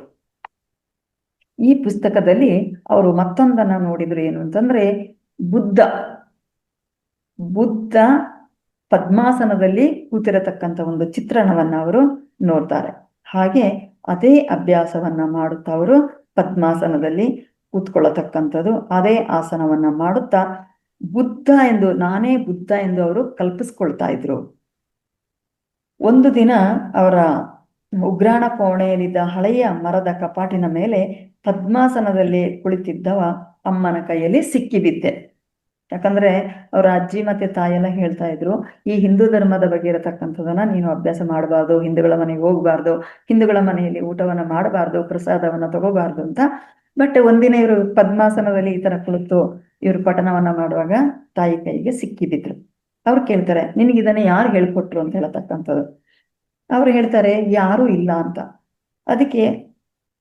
ಈ ಪುಸ್ತಕದಲ್ಲಿ ಅವರು ಮತ್ತೊಂದನ್ನ ನೋಡಿದ್ರು, ಏನು ಅಂತಂದ್ರೆ ಬುದ್ಧ ಪದ್ಮಾಸನದಲ್ಲಿ ಕೂತಿರತಕ್ಕಂಥ ಒಂದು ಚಿತ್ರಣವನ್ನ ಅವರು ನೋಡ್ತಾರೆ. ಹಾಗೆ ಅದೇ ಅಭ್ಯಾಸವನ್ನ ಮಾಡುತ್ತಾ ಅವರು ಪದ್ಮಾಸನದಲ್ಲಿ ಕೂತ್ಕೊಳ್ಳತಕ್ಕಂಥದ್ದು, ಅದೇ ಆಸನವನ್ನ ಮಾಡುತ್ತಾ ನಾನೇ ಬುದ್ಧ ಎಂದು ಅವರು ಕಲ್ಪಿಸ್ಕೊಳ್ತಾ ಇದ್ರು. ಒಂದು ದಿನ ಅವರ ಉಗ್ರಾಣ ಕೋಣೆಯಲ್ಲಿದ್ದ ಹಳೆಯ ಮರದ ಕಪಾಟಿನ ಮೇಲೆ ಪದ್ಮಾಸನದಲ್ಲಿ ಕುಳಿತಿದ್ದವ ಅಮ್ಮನ ಕೈಯಲ್ಲಿ ಸಿಕ್ಕಿಬಿದ್ದೆ. ಯಾಕಂದ್ರೆ ಅವರ ಅಜ್ಜಿ ಮತ್ತೆ ತಾಯೆಲ್ಲ ಹೇಳ್ತಾ ಇದ್ರು, ಈ ಹಿಂದೂ ಧರ್ಮದ ಬಗ್ಗೆ ಇರತಕ್ಕಂಥದನ್ನ ನೀನು ಅಭ್ಯಾಸ ಮಾಡಬಾರ್ದು, ಹಿಂದೂಗಳ ಮನೆಗೆ ಹೋಗ್ಬಾರ್ದು, ಹಿಂದೂಗಳ ಮನೆಯಲ್ಲಿ ಊಟವನ್ನ ಮಾಡಬಾರ್ದು, ಪ್ರಸಾದವನ್ನ ತಗೋಬಾರ್ದು ಅಂತ. ಬಟ್ ಒಂದಿನ ಇವರು ಪದ್ಮಾಸನದಲ್ಲಿ ಈ ತರ ಕುಳಿತು ಇವರು ಪಠಣವನ್ನ ಮಾಡುವಾಗ ತಾಯಿ ಕೈಗೆ ಸಿಕ್ಕಿಬಿದ್ರು. ಅವ್ರು ಕೇಳ್ತಾರೆ, ನಿನಗಿದನ್ನ ಯಾರು ಹೇಳ್ಕೊಟ್ರು ಅಂತ ಹೇಳತಕ್ಕಂಥದ್ದು. ಅವ್ರು ಹೇಳ್ತಾರೆ, ಯಾರೂ ಇಲ್ಲ ಅಂತ. ಅದಕ್ಕೆ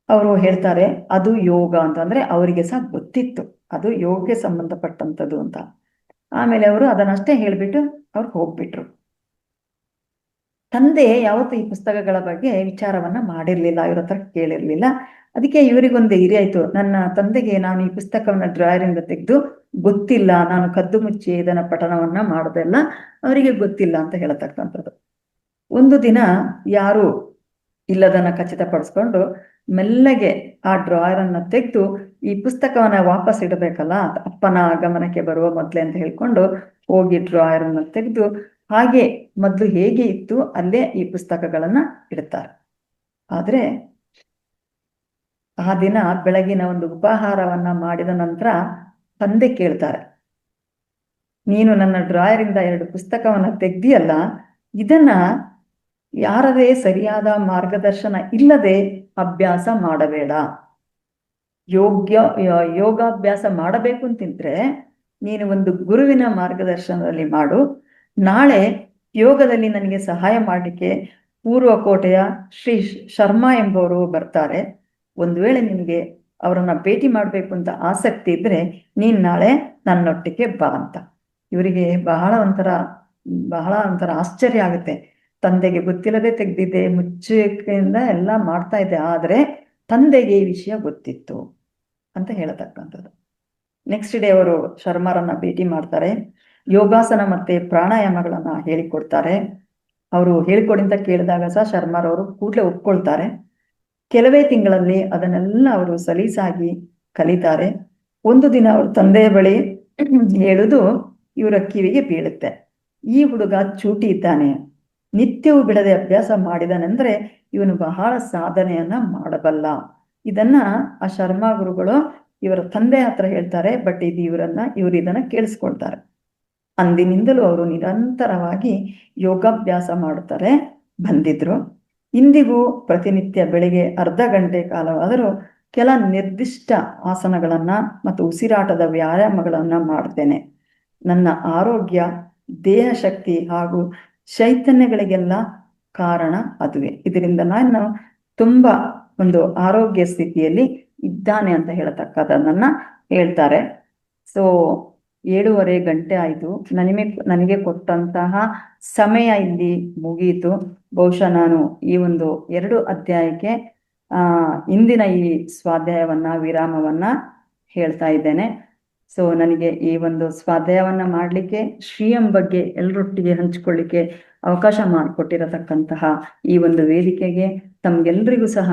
ಅವರು ಹೇಳ್ತಾರೆ, ಅದು ಯೋಗ ಅಂತ. ಅಂದ್ರೆ ಅವರಿಗೆ ಸಹ ಗೊತ್ತಿತ್ತು ಅದು ಯೋಗಕ್ಕೆ ಸಂಬಂಧಪಟ್ಟಂಥದ್ದು ಅಂತ. ಆಮೇಲೆ ಅವರು ಅದನ್ನಷ್ಟೇ ಹೇಳ್ಬಿಟ್ಟು ಅವ್ರು ಹೋಗ್ಬಿಟ್ರು. ತಂದೆ ಯಾವತ್ತೂ ಈ ಪುಸ್ತಕಗಳ ಬಗ್ಗೆ ವಿಚಾರವನ್ನ ಮಾಡಿರ್ಲಿಲ್ಲ, ಇವ್ರ ಹತ್ರ ಕೇಳಿರ್ಲಿಲ್ಲ. ಅದಕ್ಕೆ ಇವರಿಗೊಂದು ಧೈರ್ಯ ಆಯ್ತು, ನನ್ನ ತಂದೆಗೆ ನಾನು ಈ ಪುಸ್ತಕವನ್ನ ಡ್ರಾಯರಿಂದ ತೆಗೆದು ಗೊತ್ತಿಲ್ಲ, ನಾನು ಕದ್ದು ಮುಚ್ಚಿ ಇದನ್ನ ಪಠಣವನ್ನ ಮಾಡೋದೆಲ್ಲ ಅವರಿಗೆ ಗೊತ್ತಿಲ್ಲ ಅಂತ ಹೇಳತಕ್ಕಂಥದ್ದು. ಒಂದು ದಿನ ಯಾರು ಇಲ್ಲದನ್ನ ಖಚಿತಪಡಿಸ್ಕೊಂಡು ಮೆಲ್ಲಗೆ ಆ ಡ್ರಾಯರ್ ಅನ್ನ ತೆಗೆದು ಈ ಪುಸ್ತಕವನ್ನ ವಾಪಸ್ ಇಡಬೇಕಲ್ಲ, ಅಪ್ಪನ ಆಗಮನಕ್ಕೆ ಬರುವ ಮೊದ್ಲೇ ಅಂತ ಹೇಳ್ಕೊಂಡು ಹೋಗಿ ಡ್ರಾಯರ್ ಅನ್ನ ತೆಗೆದು ಹಾಗೆ ಮೊದಲು ಹೇಗೆ ಇತ್ತು ಅಲ್ಲೇ ಈ ಪುಸ್ತಕಗಳನ್ನ ಇಡ್ತಾರೆ. ಆದ್ರೆ ಆ ದಿನ ಬೆಳಗಿನ ಒಂದು ಉಪಹಾರವನ್ನ ಮಾಡಿದ ನಂತರ ತಂದೆ ಕೇಳ್ತಾರೆ, ನೀನು ನನ್ನ ಡ್ರಾಯರಿಂದ 2 ಪುಸ್ತಕವನ್ನ ತೆಗ್ದಿಯಲ್ಲ, ಇದನ್ನ ಯಾರದೇ ಸರಿಯಾದ ಮಾರ್ಗದರ್ಶನ ಇಲ್ಲದೆ ಅಭ್ಯಾಸ ಮಾಡಬೇಡ. ಯೋಗಾಭ್ಯಾಸ ಮಾಡಬೇಕು ಅಂತಿದ್ರೆ ನೀನು ಒಂದು ಗುರುವಿನ ಮಾರ್ಗದರ್ಶನದಲ್ಲಿ ಮಾಡು. ನಾಳೆ ಯೋಗದಲ್ಲಿ ನನಗೆ ಸಹಾಯ ಮಾಡಲಿಕ್ಕೆ ಪೂರ್ವಕೋಟೆಯ ಶ್ರೀ ಶರ್ಮಾ ಎಂಬುವರು ಬರ್ತಾರೆ. ಒಂದು ವೇಳೆ ನಿನಗೆ ಅವರನ್ನ ಭೇಟಿ ಮಾಡಬೇಕು ಅಂತ ಆಸಕ್ತಿ ಇದ್ರೆ ನೀನ್ ನಾಳೆ ನನ್ನೊಟ್ಟಿಗೆ ಬಾ ಅಂತ. ಇವರಿಗೆ ಬಹಳ ಒಂಥರ ಆಶ್ಚರ್ಯ ಆಗುತ್ತೆ. ತಂದೆಗೆ ಗೊತ್ತಿಲ್ಲದೆ ತೆಗ್ದಿದ್ದೆ, ಮುಚ್ಚಕೆಯಿಂದ ಎಲ್ಲ ಮಾಡ್ತಾ ಇದ್ದೆ, ಆದ್ರೆ ತಂದೆಗೆ ಈ ವಿಷಯ ಗೊತ್ತಿತ್ತು ಅಂತ ಹೇಳತಕ್ಕಂಥದ್ದು. ನೆಕ್ಸ್ಟ್ ಡೇ ಅವರು ಶರ್ಮಾರನ್ನ ಭೇಟಿ ಮಾಡ್ತಾರೆ. ಯೋಗಾಸನ ಮತ್ತೆ ಪ್ರಾಣಾಯಾಮಗಳನ್ನ ಹೇಳಿಕೊಡ್ತಾರೆ. ಅವರು ಹೇಳಿಕೊಡಿ ಅಂತ ಕೇಳಿದಾಗ ಸಹ ಶರ್ಮಾರವರು ಕೂಡಲೇ ಒಪ್ಕೊಳ್ತಾರೆ. ಕೆಲವೇ ತಿಂಗಳಲ್ಲಿ ಅದನ್ನೆಲ್ಲ ಅವರು ಸಲೀಸಾಗಿ ಕಲಿತಾರೆ. ಒಂದು ದಿನ ಅವ್ರ ತಂದೆಯ ಬಳಿ ಹೇಳುದು ಇವರ ಕಿವಿಗೆ ಬೀಳುತ್ತೆ, ಈ ಹುಡುಗ ಚೂಟಿ ಇದ್ದಾನೆ, ನಿತ್ಯವೂ ಬಿಡದೆ ಅಭ್ಯಾಸ ಮಾಡಿದಾನೆಂದ್ರೆ ಇವನು ಬಹಳ ಸಾಧನೆಯನ್ನ ಮಾಡಬಲ್ಲ. ಇದನ್ನ ಆ ಶರ್ಮಾ ಗುರುಗಳು ಇವರ ತಂದೆ ಹತ್ರ ಹೇಳ್ತಾರೆ. ಬಟ್ ಇವರು ಇದನ್ನ ಕೇಳಿಸ್ಕೊಳ್ತಾರೆ. ಅಂದಿನಿಂದಲೂ ಅವರು ನಿರಂತರವಾಗಿ ಯೋಗಾಭ್ಯಾಸ ಮಾಡುತ್ತಾರೆ ಬಂದಿದ್ರು. ಇಂದಿಗೂ ಪ್ರತಿನಿತ್ಯ ಬೆಳಿಗ್ಗೆ ಅರ್ಧ ಗಂಟೆ ಕಾಲವಾದರೂ ಕೆಲ ನಿರ್ದಿಷ್ಟ ಆಸನಗಳನ್ನ ಮತ್ತು ಉಸಿರಾಟದ ವ್ಯಾಯಾಮಗಳನ್ನ ಮಾಡ್ತೇನೆ. ನನ್ನ ಆರೋಗ್ಯ, ದೇಹ ಶಕ್ತಿ ಹಾಗೂ ಚೈತನ್ಯಗಳಿಗೆಲ್ಲ ಕಾರಣ ಅದುವೇ. ಇದರಿಂದ ನಾನು ತುಂಬಾ ಒಂದು ಆರೋಗ್ಯ ಸ್ಥಿತಿಯಲ್ಲಿ ಇದ್ದಾನೆ ಅಂತ ಹೇಳತಕ್ಕದನ್ನ ಹೇಳ್ತಾರೆ. ಸೊ 7:30 ಗಂಟೆ ಆಯಿತು. ನನಗೆ ಕೊಟ್ಟಂತಹ ಸಮಯ ಇಲ್ಲಿ ಮುಗಿಯಿತು. ಬಹುಶಃ ನಾನು ಈ ಒಂದು 2 ಅಧ್ಯಾಯಕ್ಕೆ ಇಂದಿನ ಈ ಸ್ವಾಧ್ಯಾಯವನ್ನ ವಿರಾಮವನ್ನ ಹೇಳ್ತಾ ಇದ್ದೇನೆ. ಸೊ ನನಗೆ ಈ ಒಂದು ಸ್ವಾಧ್ಯಾಯವನ್ನ ಮಾಡಲಿಕ್ಕೆ ಶ್ರೀಯಂ ಬಗ್ಗೆ ಎಲ್ಲರೊಟ್ಟಿಗೆ ಹಂಚಿಕೊಳ್ಳಿಕ್ಕೆ ಅವಕಾಶ ಮಾಡಿಕೊಟ್ಟಿರತಕ್ಕಂತಹ ಈ ಒಂದು ವೇದಿಕೆಗೆ ತಮ್ಗೆಲ್ರಿಗೂ ಸಹ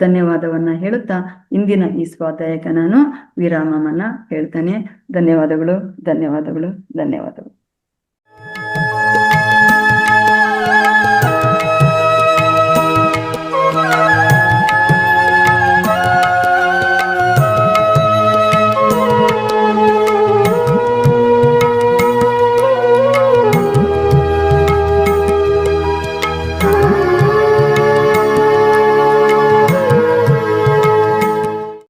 ಧನ್ಯವಾದವನ್ನ ಹೇಳುತ್ತಾ ಇಂದಿನ ಈ ಸ್ವಾಧ್ಯಾಯಕ್ಕೆ ನಾನು ವಿರಾಮವನ್ನ ಹೇಳ್ತೇನೆ. ಧನ್ಯವಾದಗಳು, ಧನ್ಯವಾದಗಳು, ಧನ್ಯವಾದಗಳು.